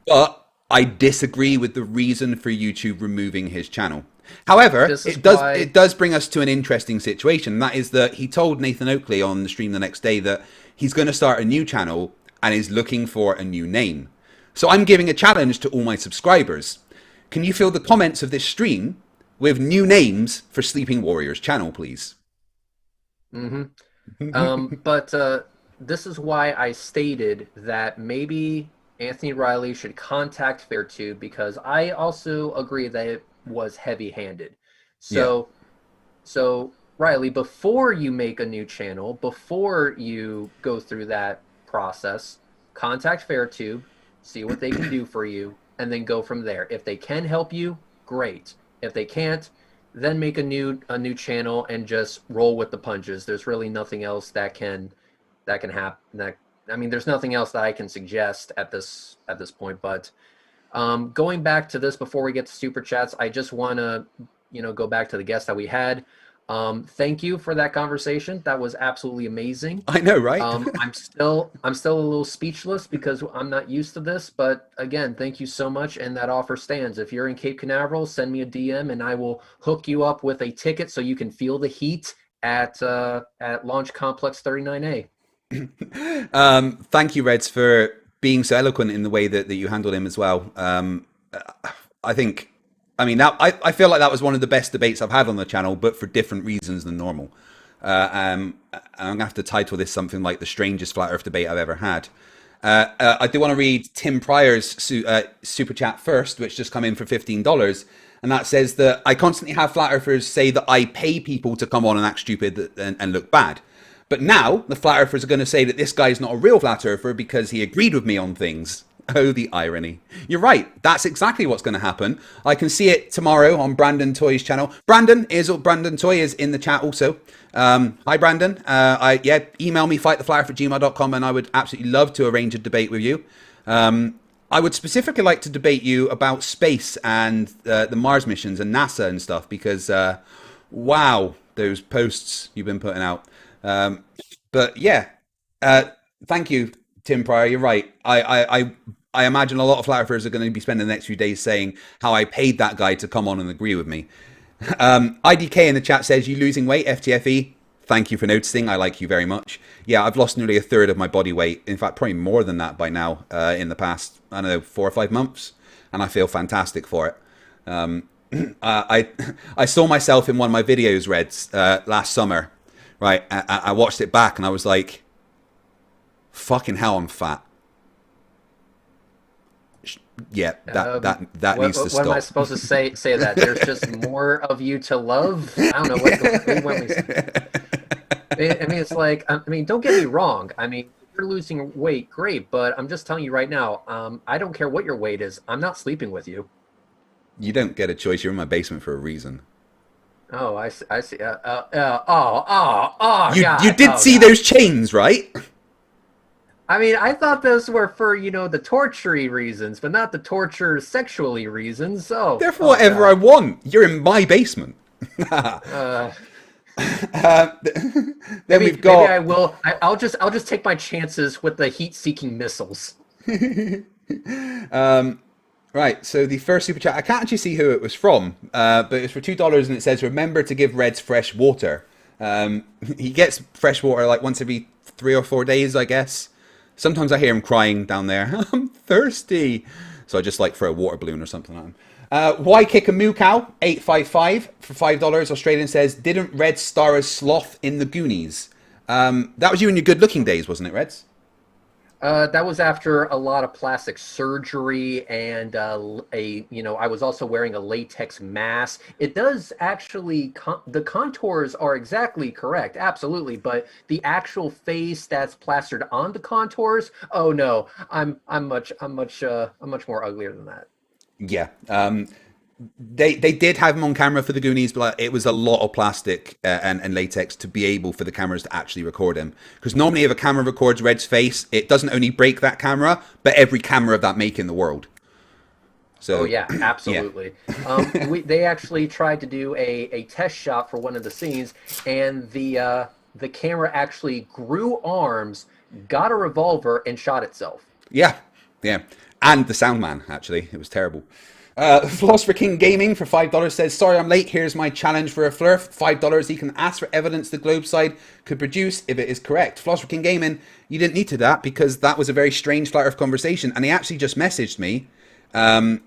but I disagree with the reason for YouTube removing his channel. However, it does bring us to an interesting situation. And that is that he told Nathan Oakley on the stream the next day that he's going to start a new channel and is looking for a new name. So I'm giving a challenge to all my subscribers. Can you fill the comments of this stream with new names for Sleeping Warriors channel, please? But this is why I stated that maybe Anthony Riley should contact FairTube, because I also agree that it was heavy-handed. So Riley, before you make a new channel, before you go through that process, contact FairTube, see what they can do for you, and then go from there. If they can help you, great. If they can't, then make a new channel and just roll with the punches. There's really nothing else that can happen. I mean, there's nothing else that I can suggest at this point. But going back to this before we get to super chats, I just want to go back to the guest that we had. Thank you for that conversation. That was absolutely amazing. I know, right? I'm still a little speechless because I'm not used to this. But again, thank you so much, and that offer stands. If you're in Cape Canaveral, send me a DM, and I will hook you up with a ticket so you can feel the heat at Launch Complex 39A. Thank you, Reds, for being so eloquent in the way that you handled him as well. I feel like that was one of the best debates I've had on the channel, but for different reasons than normal. I'm going to have to title this something like the strangest flat earth debate I've ever had. I do want to read Tim Pryor's super chat first, which just come in for $15. And that says that I constantly have flat earthers say that I pay people to come on and act stupid and look bad. But now the flat earthers are going to say that this guy's not a real flat earther because he agreed with me on things. Oh, the irony. You're right. That's exactly what's going to happen. I can see it tomorrow on Brandon Toy's channel. Brandon Toy is in the chat also. Hi, Brandon. Email me, fighttheflarf@gmail.com, and I would absolutely love to arrange a debate with you. I would specifically like to debate you about space and the Mars missions and NASA and stuff, because, wow, those posts you've been putting out. But yeah, thank you, Tim Pryor. You're right. I imagine a lot of flat earthers are going to be spending the next few days saying how I paid that guy to come on and agree with me. IDK in the chat says, you losing weight, FTFE? Thank you for noticing. I like you very much. Yeah, I've lost nearly a third of my body weight. In fact, probably more than that by now in the past, I don't know, 4 or 5 months. And I feel fantastic for it. I saw myself in one of my videos, Reds, last summer. Right, I watched it back and I was like, fucking hell, I'm fat. Yeah, that needs to stop. What am I supposed to say that? There's just more of you to love? I don't know what we say. I mean, it's like, I mean, don't get me wrong. I mean, if you're losing weight, great, but I'm just telling you right now, I don't care what your weight is. I'm not sleeping with you. You don't get a choice. You're in my basement for a reason. Oh, I see. You God. did see those chains, right? I mean, I thought those were for, the torture reasons, but not the torture sexually reasons. So they're for whatever I want. You're in my basement. Then we've got. Maybe I will. I'll just take my chances with the heat-seeking missiles. Right, so the first super chat, I can't actually see who it was from, but it's for $2 and it says, remember to give Reds fresh water. He gets fresh water like once every 3 or 4 days, I guess. Sometimes I hear him crying down there. I'm thirsty. So I just like throw a water balloon or something at him. Why Kick a Moo Cow, 855 for $5. Australian says, didn't Reds star as Sloth in the Goonies? That was you in your good looking days, wasn't it, Reds? That was after a lot of plastic surgery and I was also wearing a latex mask. It does actually, the contours are exactly correct, absolutely, but the actual face that's plastered on the contours, oh no, I'm much more uglier than that. Yeah. They did have him on camera for the Goonies, but it was a lot of plastic and latex to be able for the cameras to actually record him. Because normally if a camera records Red's face, it doesn't only break that camera, but every camera of that make in the world. So, oh yeah, absolutely. Yeah. They actually tried to do a test shot for one of the scenes, and the camera actually grew arms, got a revolver, and shot itself. Yeah, yeah. And the sound man, actually. It was terrible. Philosopher King Gaming for $5 says, sorry I'm late, here's my challenge for a Flerf. $5, he can ask for evidence the globe side could produce if it is correct. Philosopher King Gaming, you didn't need to that because that was a very strange Flat Earth conversation, and he actually just messaged me. Thank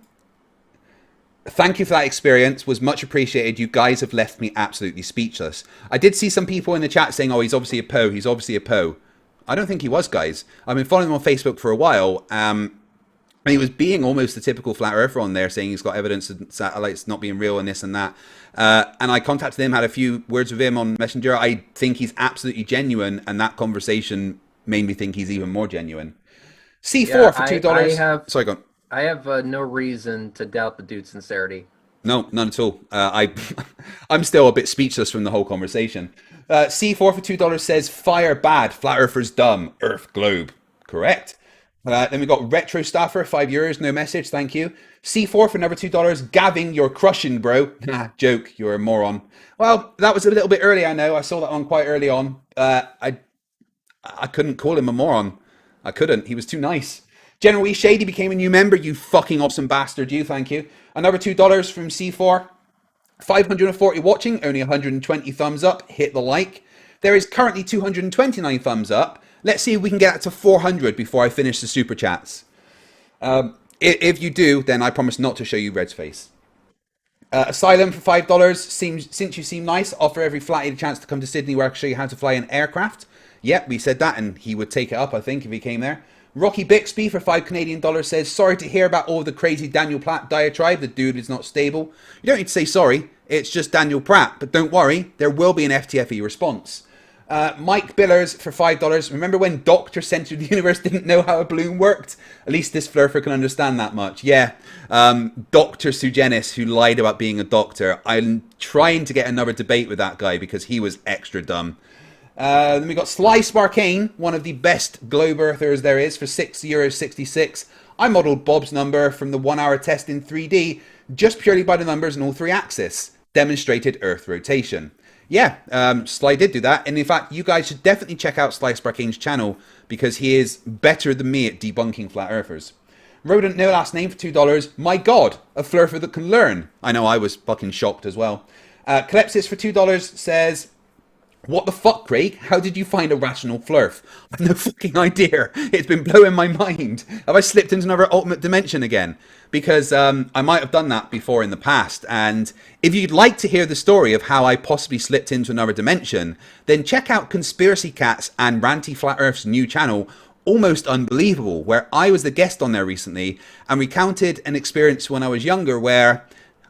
you for that experience, was much appreciated. You guys have left me absolutely speechless. I did see some people in the chat saying, oh, he's obviously a Poe, he's obviously a Poe. I don't think he was, guys. I've been following him on Facebook for a while. And he was being almost the typical flat earther on there, saying he's got evidence of satellites not being real and this and that. And I contacted him, had a few words with him on Messenger. I think he's absolutely genuine, and that conversation made me think he's even more genuine. C4 for $2. Sorry, go on. I have no reason to doubt the dude's sincerity. No, none at all. I'm still a bit speechless from the whole conversation. C4 for $2 says, fire bad, flat earthers dumb, earth globe. Correct. Then we got Retro Staffer, €5, no message, thank you. C4 for another $2. Gavin, you're crushing, bro. Nah, joke, you're a moron. Well, that was a little bit early, I know. I saw that one quite early on. I couldn't call him a moron. I couldn't. He was too nice. General E. Shady became a new member, you fucking awesome bastard, you, thank you. Another $2 from C4. 540 watching, only 120 thumbs up. Hit the like. There is currently 229 thumbs up. Let's see if we can get to 400 before I finish the super chats. If you do, then I promise not to show you Red's face. Asylum for $5. Since you seem nice, offer every flatty a chance to come to Sydney where I can show you how to fly an aircraft. Yep, we said that, and he would take it up, I think, if he came there. Rocky Bixby for $5 Canadian says, sorry to hear about all the crazy Daniel Platt diatribe. The dude is not stable. You don't need to say sorry. It's just Daniel Pratt. But don't worry, there will be an FTFE response. Mike Billers for $5. Remember when Doctor Center of the Universe didn't know how a balloon worked? At least this Flerfer can understand that much. Yeah, Dr. Sugenis, who lied about being a doctor. I'm trying to get another debate with that guy because he was extra dumb. Then we got Sly Sparkane, one of the best globe earthers there is, for €6.66. I modelled Bob's number from the 1 hour test in 3D just purely by the numbers in all three axes. Demonstrated Earth rotation. Yeah, Sly did do that. And in fact, you guys should definitely check out Sly Sparkane's channel because he is better than me at debunking flat earthers. Rodent No Last Name for $2. My God, a Flerfer that can learn. I know, I was fucking shocked as well. Calypsis for $2 says, what the fuck, Craig? How did you find a rational Flerf? I have no fucking idea. It's been blowing my mind. Have I slipped into another alternate dimension again? Because I might have done that before in the past. And if you'd like to hear the story of how I possibly slipped into another dimension, then check out Conspiracy Cats and Ranty Flat Earth's new channel, Almost Unbelievable, where I was the guest on there recently and recounted an experience when I was younger where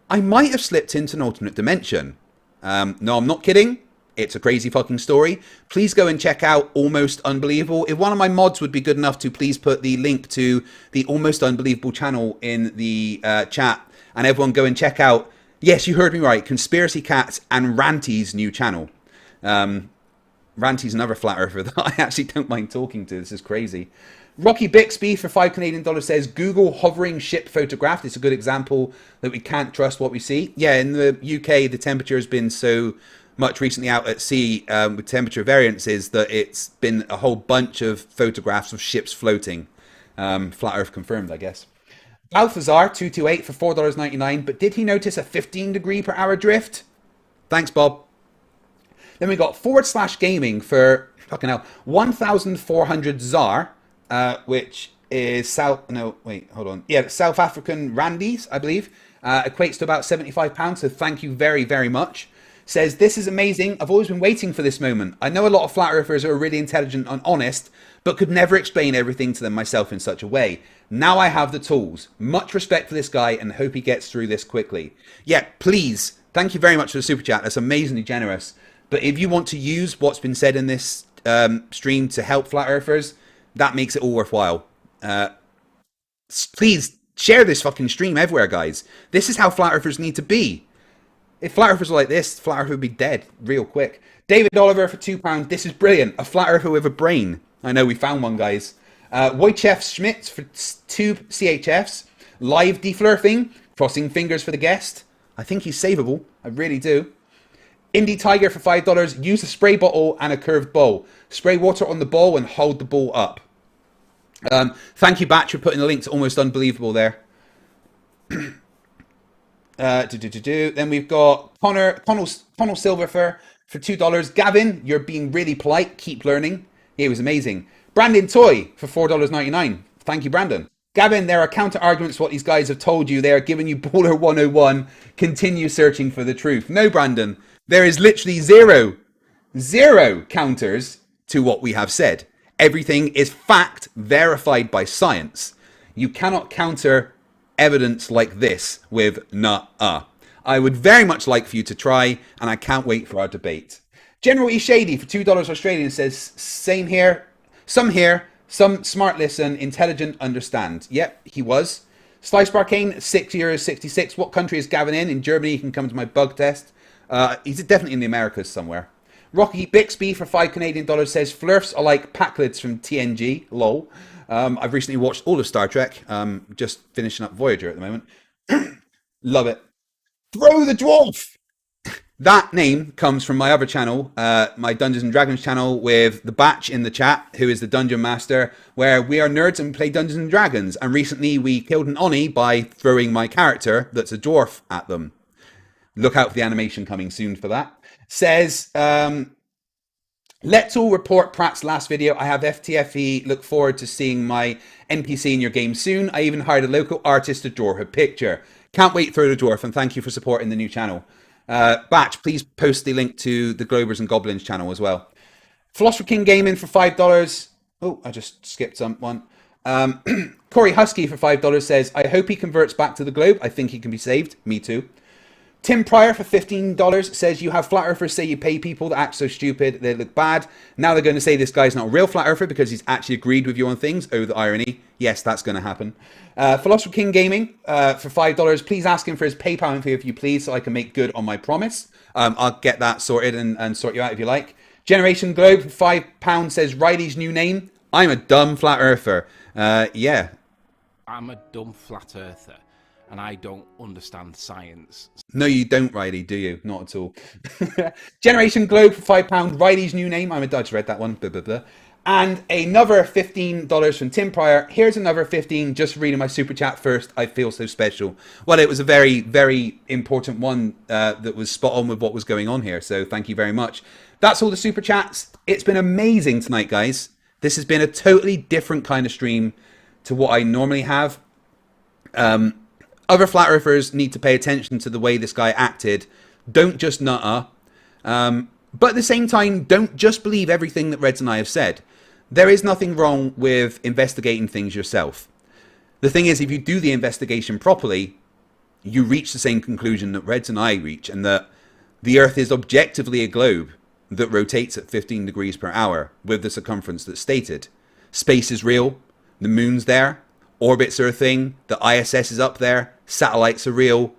I might have slipped into an alternate dimension. No, I'm not kidding. It's a crazy fucking story. Please go and check out Almost Unbelievable. If one of my mods would be good enough to please put the link to the Almost Unbelievable channel in the chat. And everyone go and check out, yes, you heard me right, Conspiracy Cats and Ranty's new channel. Ranty's another flat earther that I actually don't mind talking to. This is crazy. Rocky Bixby for $5 says, Google hovering ship photograph. It's a good example that we can't trust what we see. Yeah, in the UK, the temperature has been so much recently out at sea with temperature variances that it's been a whole bunch of photographs of ships floating. Flat Earth confirmed, I guess. Balthazar 228 for $4.99, but did he notice a 15 degree per hour drift? Thanks, Bob. Then we got /gaming for fucking hell 1,400 ZAR, which is South African Randies, I believe. Equates to about £75. So thank you very, very much. Says, this is amazing. I've always been waiting for this moment. I know a lot of flat earthers are really intelligent and honest, but could never explain everything to them myself in such a way. Now I have the tools. Much respect for this guy and hope he gets through this quickly. Yeah, please. Thank you very much for the super chat. That's amazingly generous. But if you want to use what's been said in this stream to help flat earthers, that makes it all worthwhile. Please share this fucking stream everywhere, guys. This is how flat earthers need to be. If flat earthers were like this, flat earth would be dead real quick. David Oliver for £2. This is brilliant. A flat earther with a brain. I know, we found one, guys. Wojciech Schmidt for 2 CHFs. Live deflurfing. Crossing fingers for the guest. I think he's savable. I really do. Indie Tiger for $5. Use a spray bottle and a curved bowl. Spray water on the bowl and hold the ball up. Thank you, Batch, for putting the link to Almost Unbelievable there. Then we've got Connell Silverfer for $2. Gavin, you're being really polite. Keep learning. Yeah, it was amazing. Brandon Toy for $4.99. Thank you, Brandon. Gavin, there are counter arguments to what these guys have told you. They are giving you Baller 101. Continue searching for the truth. No, Brandon, there is literally zero counters to what we have said. Everything is fact verified by science. You cannot counter evidence like this with nah-uh. I would very much like for you to try, and I can't wait for our debate. General E. Shady for $2 Australian says, same here, some smart listen, intelligent understand. Yep, he was. Slice Barcane, €6.66. What country is Gavin in? In Germany, he can come to my bug test. He's definitely in the Americas somewhere. Rocky Bixby for $5 says, Flerfs are like Packlids from TNG, lol. I've recently watched all of Star Trek. Just finishing up Voyager at the moment. Love it. Throw the Dwarf! That name comes from my other channel, my Dungeons and Dragons channel with the Batch in the chat, who is the Dungeon Master, where we are nerds and play Dungeons and Dragons. And recently we killed an Oni by throwing my character, that's a dwarf, at them. Look out for the animation coming soon for that. Says, let's all report Pratt's last video. I have FTFE. Look forward to seeing my NPC in your game soon. I even hired a local artist to draw her picture. Can't wait for the dwarf, and thank you for supporting the new channel. Batch, please post the link to the Globers and Goblins channel as well. Philosopher King Gaming for $5. Oh, I just skipped one. Corey Husky for $5 says, I hope he converts back to the globe. I think he can be saved. Me too. Tim Pryor for $15 says, you have flat earthers say you pay people that act so stupid, they look bad. Now they're going to say this guy's not a real flat earther because he's actually agreed with you on things. Oh, the irony. Yes, that's going to happen. Philosopher King Gaming for $5. Please ask him for his PayPal info if you please, so I can make good on my promise. I'll get that sorted and sort you out if you like. Generation Globe for £5 says, Riley's new name. I'm a dumb flat earther. Yeah. I'm a dumb flat earther, and I don't understand science. No, you don't, Riley, do you? Not at all. Generation Globe for £5. Riley's new name. I just read that one. Blah, blah, blah. And another $15 from Tim Pryor. Here's another 15. Just reading my super chat first. I feel so special. Well, it was a very, very important one that was spot on with what was going on here. So thank you very much. That's all the super chats. It's been amazing tonight, guys. This has been a totally different kind of stream to what I normally have. Other flat earthers need to pay attention to the way this guy acted. Don't just nutter. But at the same time, don't just believe everything that Reds and I have said. There is nothing wrong with investigating things yourself. The thing is, if you do the investigation properly, you reach the same conclusion that Reds and I reach, and that the Earth is objectively a globe that rotates at 15 degrees per hour with the circumference that's stated. Space is real. The moon's there. Orbits are a thing. The ISS is up there. Satellites are real.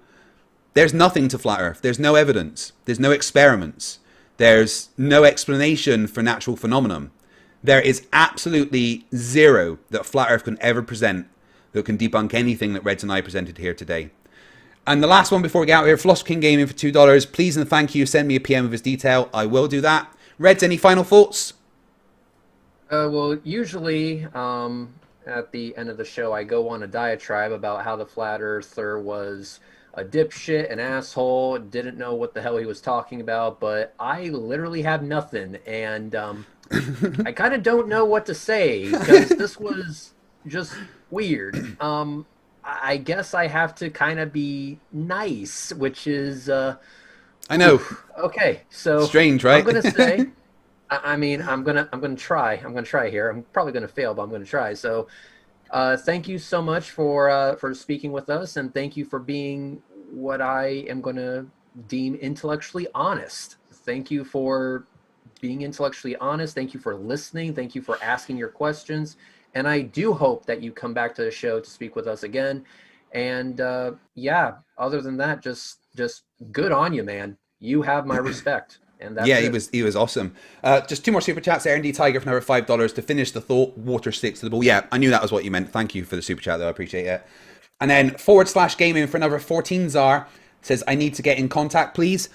There's nothing to flat Earth. There's no evidence. There's no experiments. There's no explanation for natural phenomenon. There is absolutely zero that flat Earth can ever present that can debunk anything that Reds and I presented here today. And the last one before we get out here, Philosopher King Gaming for $2. Please and thank you. Send me a PM with his detail. I will do that. Reds, any final thoughts? Well, usually at the end of the show, I go on a diatribe about how the flat earther was a dipshit, an asshole, didn't know what the hell he was talking about, but I literally have nothing, and I kind of don't know what to say, because this was just weird. I guess I have to kind of be nice, which is... I know. Okay, so... Strange, right? I'm going to say... I mean, I'm gonna try. I'm gonna try here. I'm probably gonna fail, but I'm gonna try. So, thank you so much for speaking with us, and thank you for being what I am gonna deem intellectually honest. Thank you for being intellectually honest. Thank you for listening. Thank you for asking your questions, and I do hope that you come back to the show to speak with us again. And yeah, other than that, just good on you, man. You have my respect. And that's yeah, it. he was awesome. Just two more super chats. R&D Tiger for another $5 to finish the thought. Water sticks to the ball. Yeah, I knew that was what you meant. Thank you for the super chat, though. I appreciate it. And then /gaming for another 14 Zar says, I need to get in contact, please.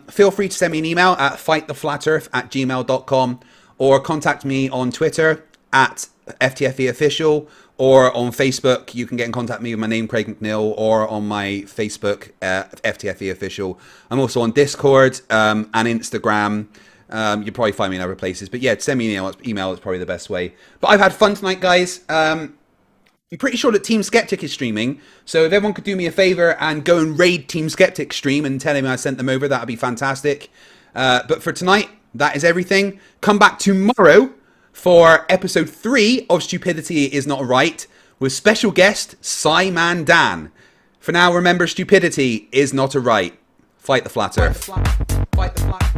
Feel free to send me an email at fighttheflatearth@gmail.com or contact me on Twitter at FTFE Official, or on Facebook. You can get in contact with me with my name, Craig McNeil, or on my Facebook, FTFE Official. I'm also on Discord and Instagram. You'll probably find me in other places. But yeah, send me an email is probably the best way. But I've had fun tonight, guys. I'm pretty sure that Team Skeptic is streaming. So if everyone could do me a favor and go and raid Team Skeptic stream and tell him I sent them over, that would be fantastic. But for tonight, that is everything. Come back tomorrow for episode 3 of Stupidity Is Not Right with special guest Psyman Dan. For now, remember, stupidity is not a right. Fight the flat earth. Fight the flat